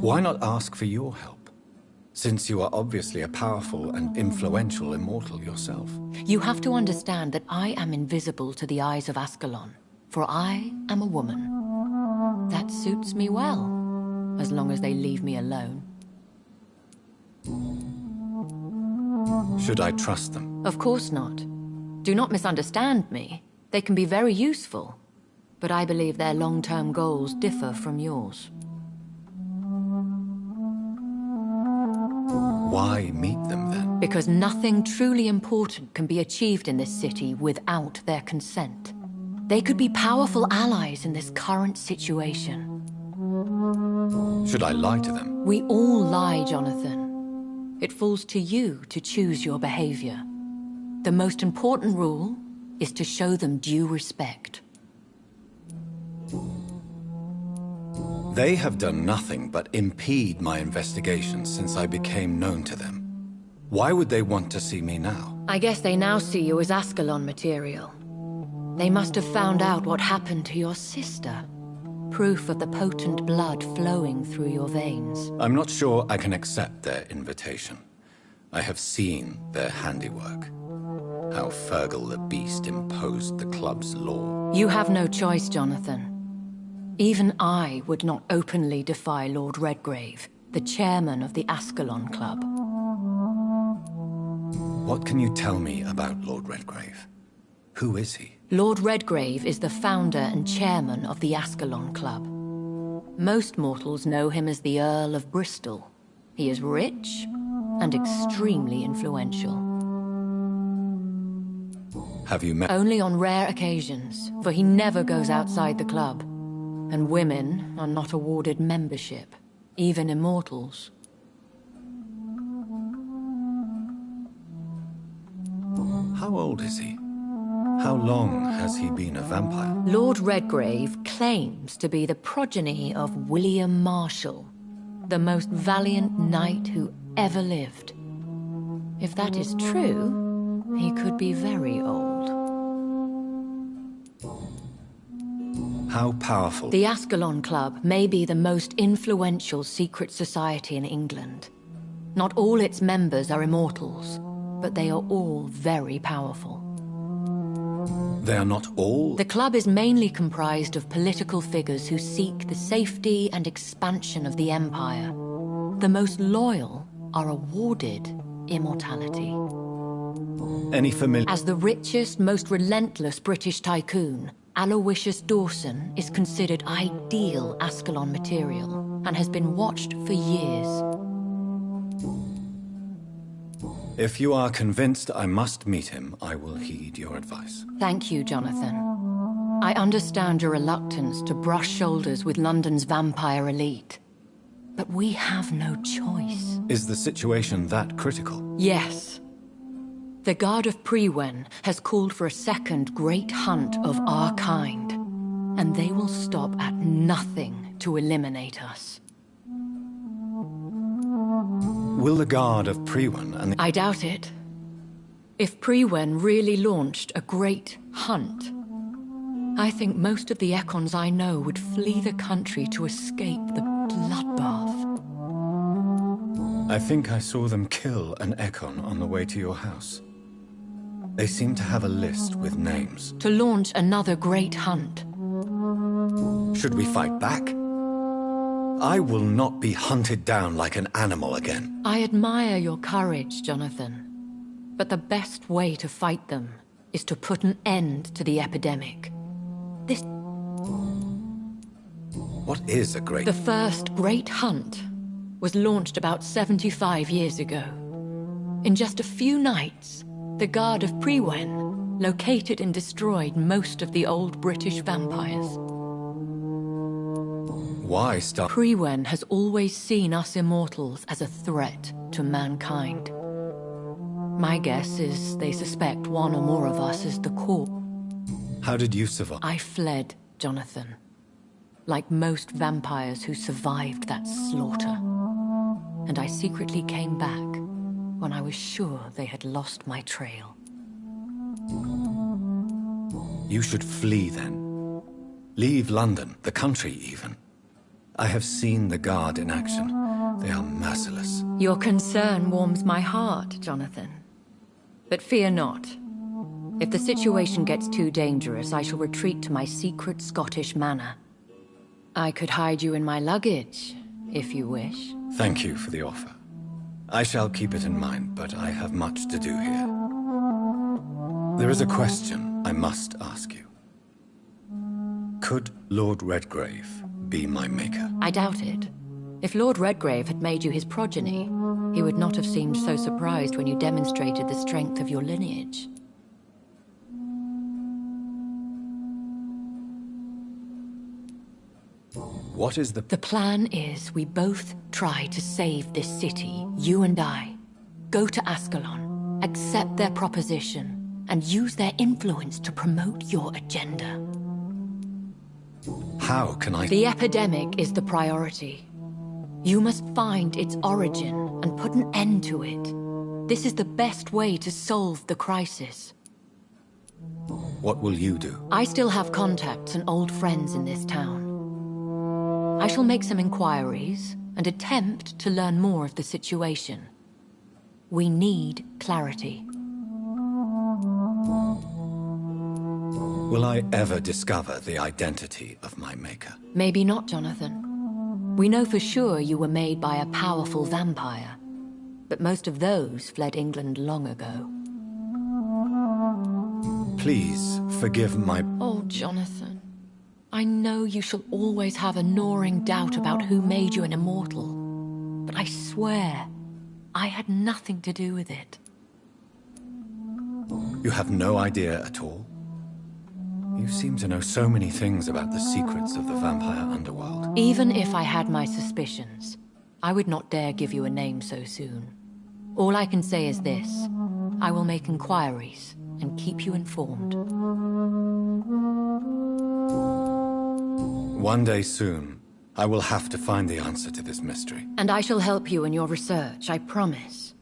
Why not ask for your help? Since you are obviously a powerful and influential immortal yourself. You have to understand that I am invisible to the eyes of Ascalon, for I am a woman. That suits me well, as long as they leave me alone. Should I trust them? Of course not. Do not misunderstand me. They can be very useful, but I believe their long-term goals differ from yours. Why meet them then? Because nothing truly important can be achieved in this city without their consent. They could be powerful allies in this current situation. Should I lie to them? We all lie, Jonathan. It falls to you to choose your behavior. The most important rule is to show them due respect. They have done nothing but impede my investigations since I became known to them. Why would they want to see me now? I guess they now see you as Ascalon material. They must have found out what happened to your sister. Proof of the potent blood flowing through your veins. I'm not sure I can accept their invitation. I have seen their handiwork. How Fergal the Beast imposed the club's law. You have no choice, Jonathan. Even I would not openly defy Lord Redgrave, the chairman of the Ascalon Club. What can you tell me about Lord Redgrave? Who is he? Lord Redgrave is the founder and chairman of the Ascalon Club. Most mortals know him as the Earl of Bristol. He is rich and extremely influential. Have you met? Only on rare occasions, for he never goes outside the club. And women are not awarded membership, even immortals. How old is he? How long has he been a vampire? Lord Redgrave claims to be the progeny of William Marshall, the most valiant knight who ever lived. If that is true, he could be very old. How powerful? The Ascalon Club may be the most influential secret society in England. Not all its members are immortals, but they are all very powerful. They are not all? The club is mainly comprised of political figures who seek the safety and expansion of the Empire. The most loyal are awarded immortality. Any familiar? As the richest, most relentless British tycoon, Aloysius Dawson is considered ideal Ascalon material and has been watched for years. If you are convinced I must meet him, I will heed your advice. Thank you, Jonathan. I understand your reluctance to brush shoulders with London's vampire elite. But we have no choice. Is the situation that critical? Yes. The Guard of Prewen has called for a second great hunt of our kind, and they will stop at nothing to eliminate us. Will the Guard of Prewen and the... I doubt it. If Prewen really launched a great hunt, I think most of the Ekons I know would flee the country to escape the bloodbath. I think I saw them kill an Ekon on the way to your house. They seem to have a list with names. To launch another great hunt. Should we fight back? I will not be hunted down like an animal again. I admire your courage, Jonathan. But the best way to fight them is to put an end to the epidemic. This... What is a great... The first great hunt was launched about 75 years ago. In just a few nights, the Guard of Prewen located and destroyed most of the old British vampires. Why stop? Prewen has always seen us immortals as a threat to mankind. My guess is they suspect one or more of us as the core. How did you survive? I fled, Jonathan. Like most vampires who survived that slaughter. And I secretly came back when I was sure they had lost my trail. You should flee then. Leave London, the country even. I have seen the Guard in action. They are merciless. Your concern warms my heart, Jonathan. But fear not. If the situation gets too dangerous, I shall retreat to my secret Scottish manor. I could hide you in my luggage, if you wish. Thank you for the offer. I shall keep it in mind, but I have much to do here. There is a question I must ask you. Could Lord Redgrave be my maker? I doubt it. If Lord Redgrave had made you his progeny, he would not have seemed so surprised when you demonstrated the strength of your lineage. What is the... The plan is we both try to save this city, you and I. Go to Ascalon, accept their proposition, and use their influence to promote your agenda. How can I... The epidemic is the priority. You must find its origin and put an end to it. This is the best way to solve the crisis. What will you do? I still have contacts and old friends in this town. I shall make some inquiries and attempt to learn more of the situation. We need clarity. Will I ever discover the identity of my maker? Maybe not, Jonathan. We know for sure you were made by a powerful vampire, but most of those fled England long ago. Please forgive my... Oh, Jonathan. I know you shall always have a gnawing doubt about who made you an immortal, but I swear, I had nothing to do with it. You have no idea at all? You seem to know so many things about the secrets of the vampire underworld. Even if I had my suspicions, I would not dare give you a name so soon. All I can say is this. I will make inquiries and keep you informed. One day soon, I will have to find the answer to this mystery. And I shall help you in your research, I promise.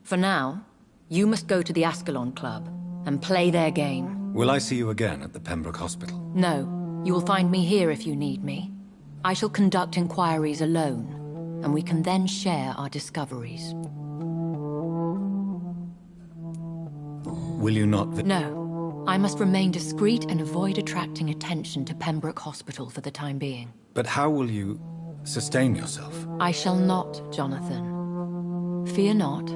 For now, you must go to the Ascalon Club and play their game. Will I see you again at the Pembroke Hospital? No, you will find me here if you need me. I shall conduct inquiries alone, and we can then share our discoveries. Will you not... No. I must remain discreet and avoid attracting attention to Pembroke Hospital for the time being. But how will you sustain yourself? I shall not, Jonathan. Fear not.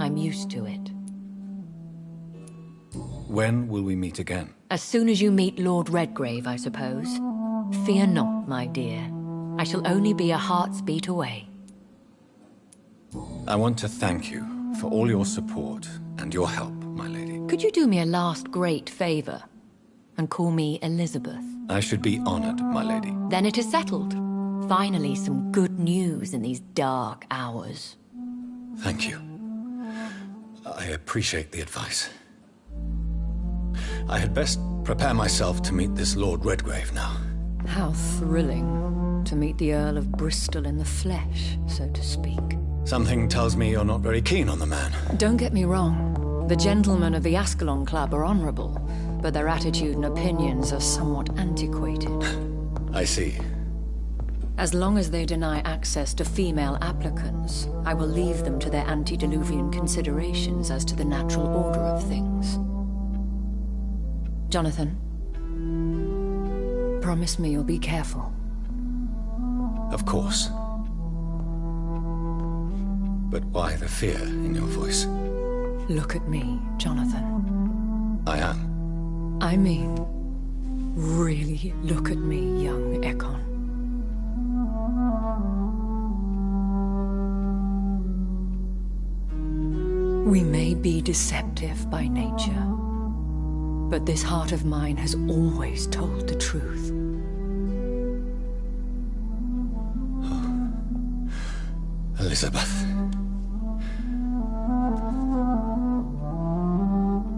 I'm used to it. When will we meet again? As soon as you meet Lord Redgrave, I suppose. Fear not, my dear. I shall only be a heart's beat away. I want to thank you for all your support and your help, my lady. Could you do me a last great favor and call me Elizabeth? I should be honored, my lady. Then it is settled. Finally, some good news in these dark hours. Thank you. I appreciate the advice. I had best prepare myself to meet this Lord Redgrave now. How thrilling to meet the Earl of Bristol in the flesh, so to speak. Something tells me you're not very keen on the man. Don't get me wrong. The gentlemen of the Ascalon Club are honorable, but their attitude and opinions are somewhat antiquated. I see. As long as they deny access to female applicants, I will leave them to their antediluvian considerations as to the natural order of things. Jonathan, promise me you'll be careful. Of course. But why the fear in your voice? Look at me, Jonathan. I am. I mean, really look at me, young Ekon. We may be deceptive by nature, but this heart of mine has always told the truth. Oh. Elizabeth.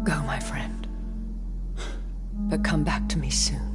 Go, my friend. But come back to me soon.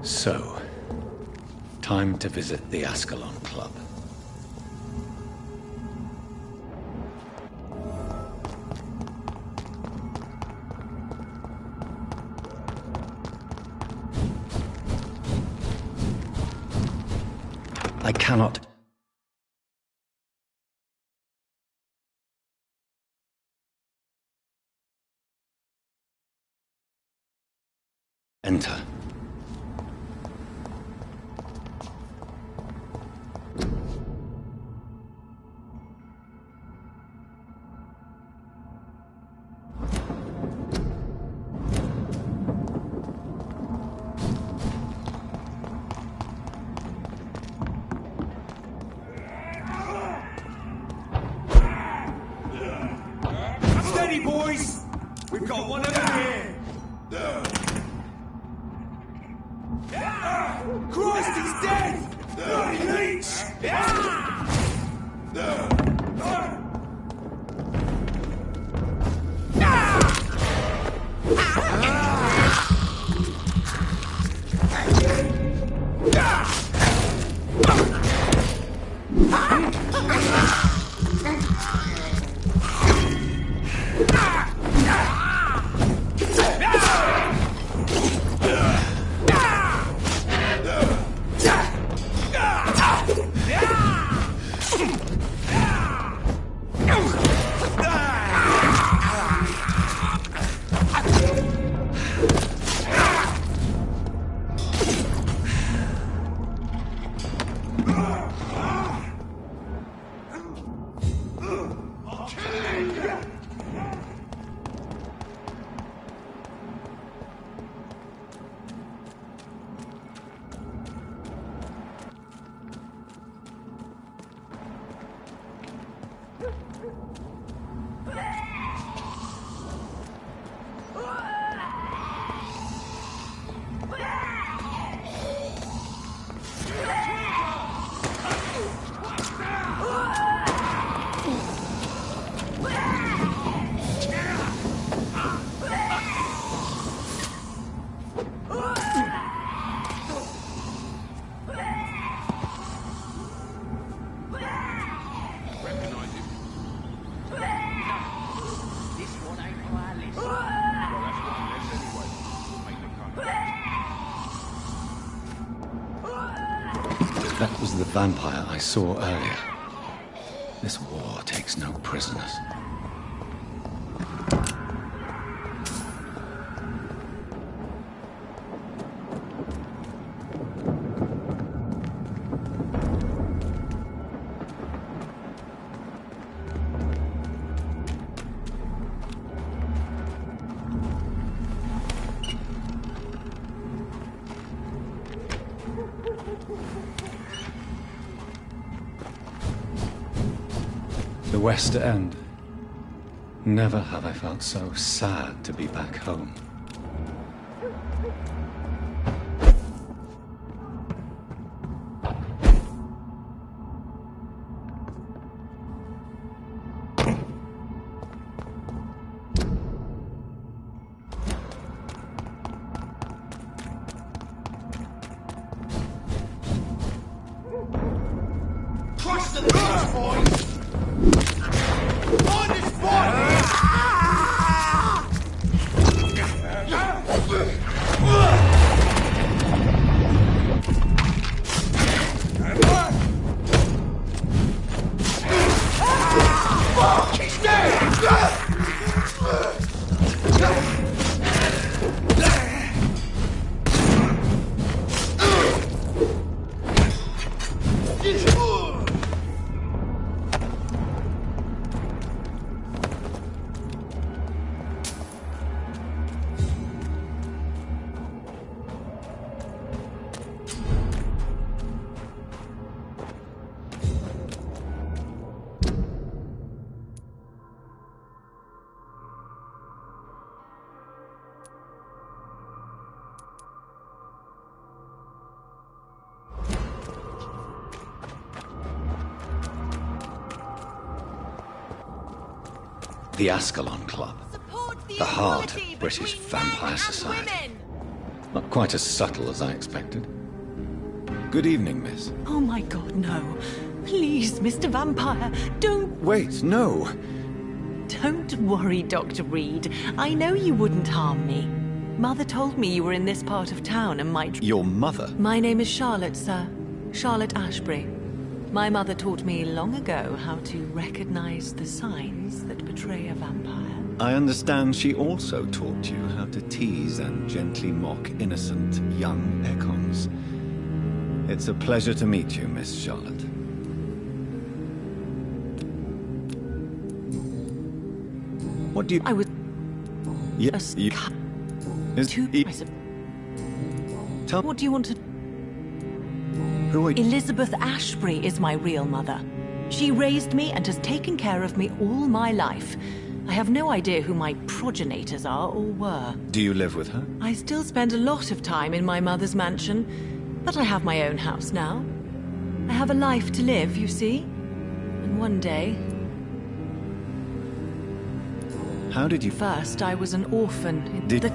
So, time to visit the Ascalon Club. I cannot... enter. Christ, he's dead! Bloody leech! That was the vampire I saw earlier. This war takes no prisoners. The West End. Never have I felt so sad to be back home. Crush the birds, boys! On this boy! Fuck, he's dead! The Ascalon Club. The heart of British vampire society. Not quite as subtle as I expected. Good evening, miss. Oh my god, no. Please, Mr. Vampire, don't... Wait, no. Don't worry, Dr. Reed. I know you wouldn't harm me. Mother told me you were in this part of town and might... Your mother? My name is Charlotte, sir. Charlotte Ashbury. My mother taught me long ago how to recognize the signs that betray a vampire. I understand she also taught you how to tease and gently mock innocent young Ekons. It's a pleasure to meet you, Miss Charlotte. What do you... I was... Yes, you... Tell... What do you want to... Who are you? Elizabeth Ashbury is my real mother. She raised me and has taken care of me all my life. I have no idea who my progenitors are or were. Do you live with her? I still spend a lot of time in my mother's mansion, but I have my own house now. I have a life to live, you see. And one day... How did you... First, I was an orphan in Did... the...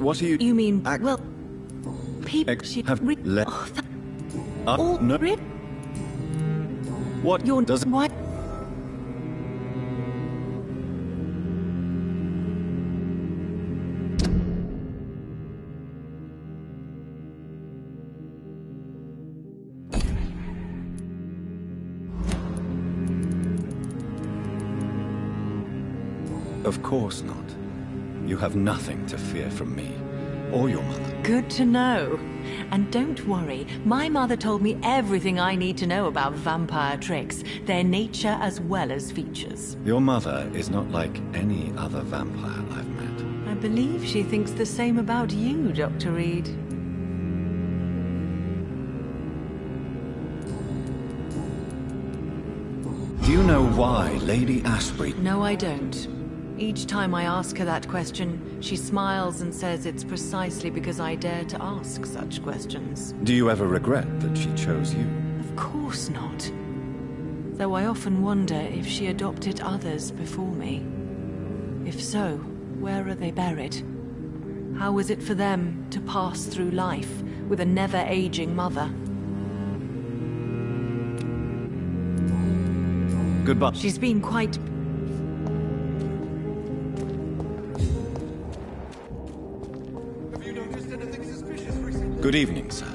What are you... You mean... well... People... have... let... all... no... What... You're... does... What... Of course not. You have nothing to fear from me, or your mother. Good to know. And don't worry, my mother told me everything I need to know about vampire tricks, their nature as well as features. Your mother is not like any other vampire I've met. I believe she thinks the same about you, Dr. Reed. Do you know why Lady Ashbury... No, I don't. Each time I ask her that question, she smiles and says it's precisely because I dare to ask such questions. Do you ever regret that she chose you? Of course not. Though I often wonder if she adopted others before me. If so, where are they buried? How is it for them to pass through life with a never-aging mother? Goodbye. She's been quite... Good evening, sir.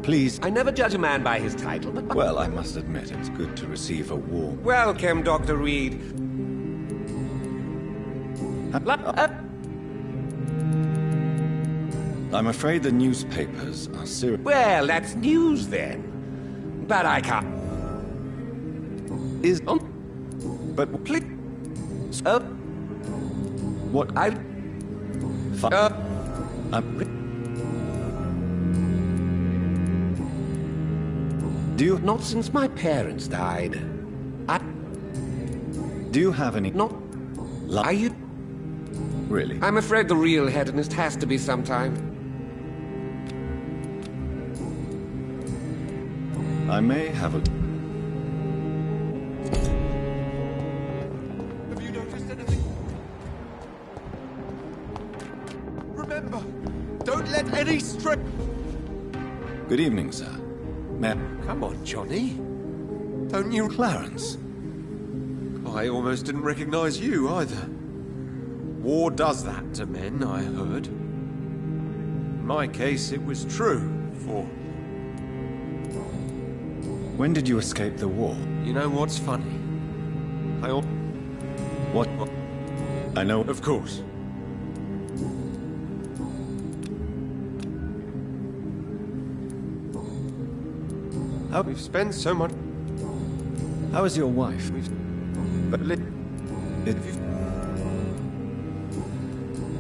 Please... I never judge a man by his title, but... Well, I must admit, it's good to receive a warm... Welcome, Dr. Reed. I'm afraid the newspapers are serious. Well, that's news then. But I can't... Is... But... Please... What... I... Do you... Not since my parents died. Do you have any... Not... Are you... Really? I'm afraid the real hedonist has to be sometime. I may have a... Have you noticed anything? Remember, don't let any stray... Good evening, sir. Come on, Johnny. Don't you... Clarence. I almost didn't recognize you, either. War does that to men, I heard. In my case, it was true, for... When did you escape the war? You know what's funny? What? I know... Of course. How... We've spent so much... How is your wife? But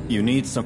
you need some...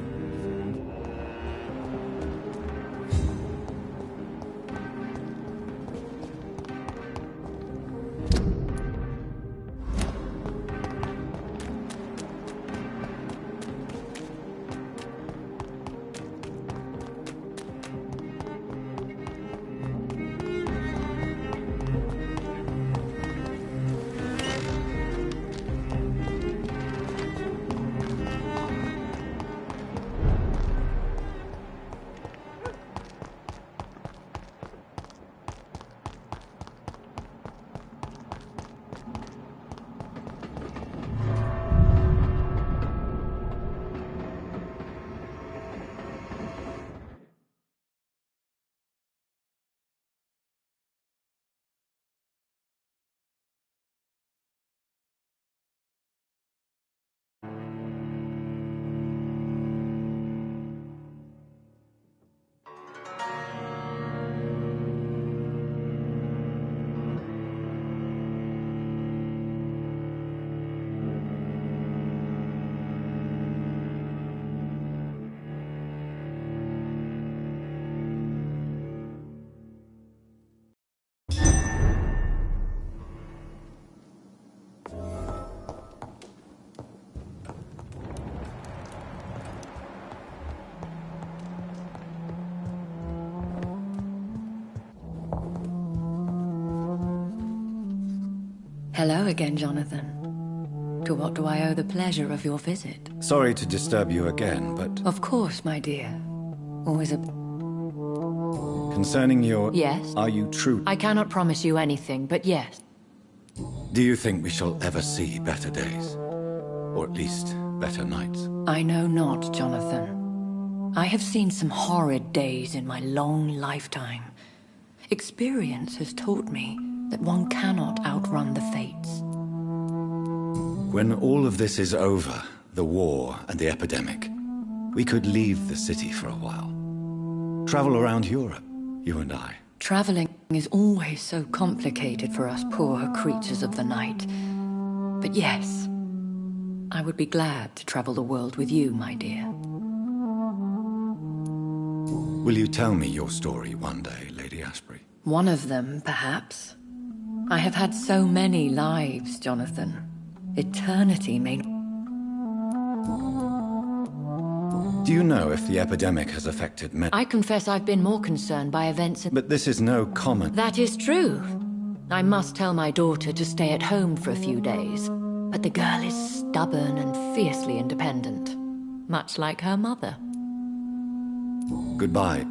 Hello again, Jonathan. To what do I owe the pleasure of your visit? Sorry to disturb you again, but... Of course, my dear. Always a... Concerning your... Yes? Are you true? I cannot promise you anything, but yes. Do you think we shall ever see better days? Or at least, better nights? I know not, Jonathan. I have seen some horrid days in my long lifetime. Experience has taught me that one cannot outrun the fates. When all of this is over, the war and the epidemic, we could leave the city for a while. Travel around Europe, you and I. Traveling is always so complicated for us poor creatures of the night. But yes, I would be glad to travel the world with you, my dear. Will you tell me your story one day, Lady Asprey? One of them, perhaps. I have had so many lives, Jonathan. Eternity may... Do you know if the epidemic has affected men? I confess I've been more concerned by events in... But this is no common... That is true. I must tell my daughter to stay at home for a few days. But the girl is stubborn and fiercely independent. Much like her mother. Goodbye.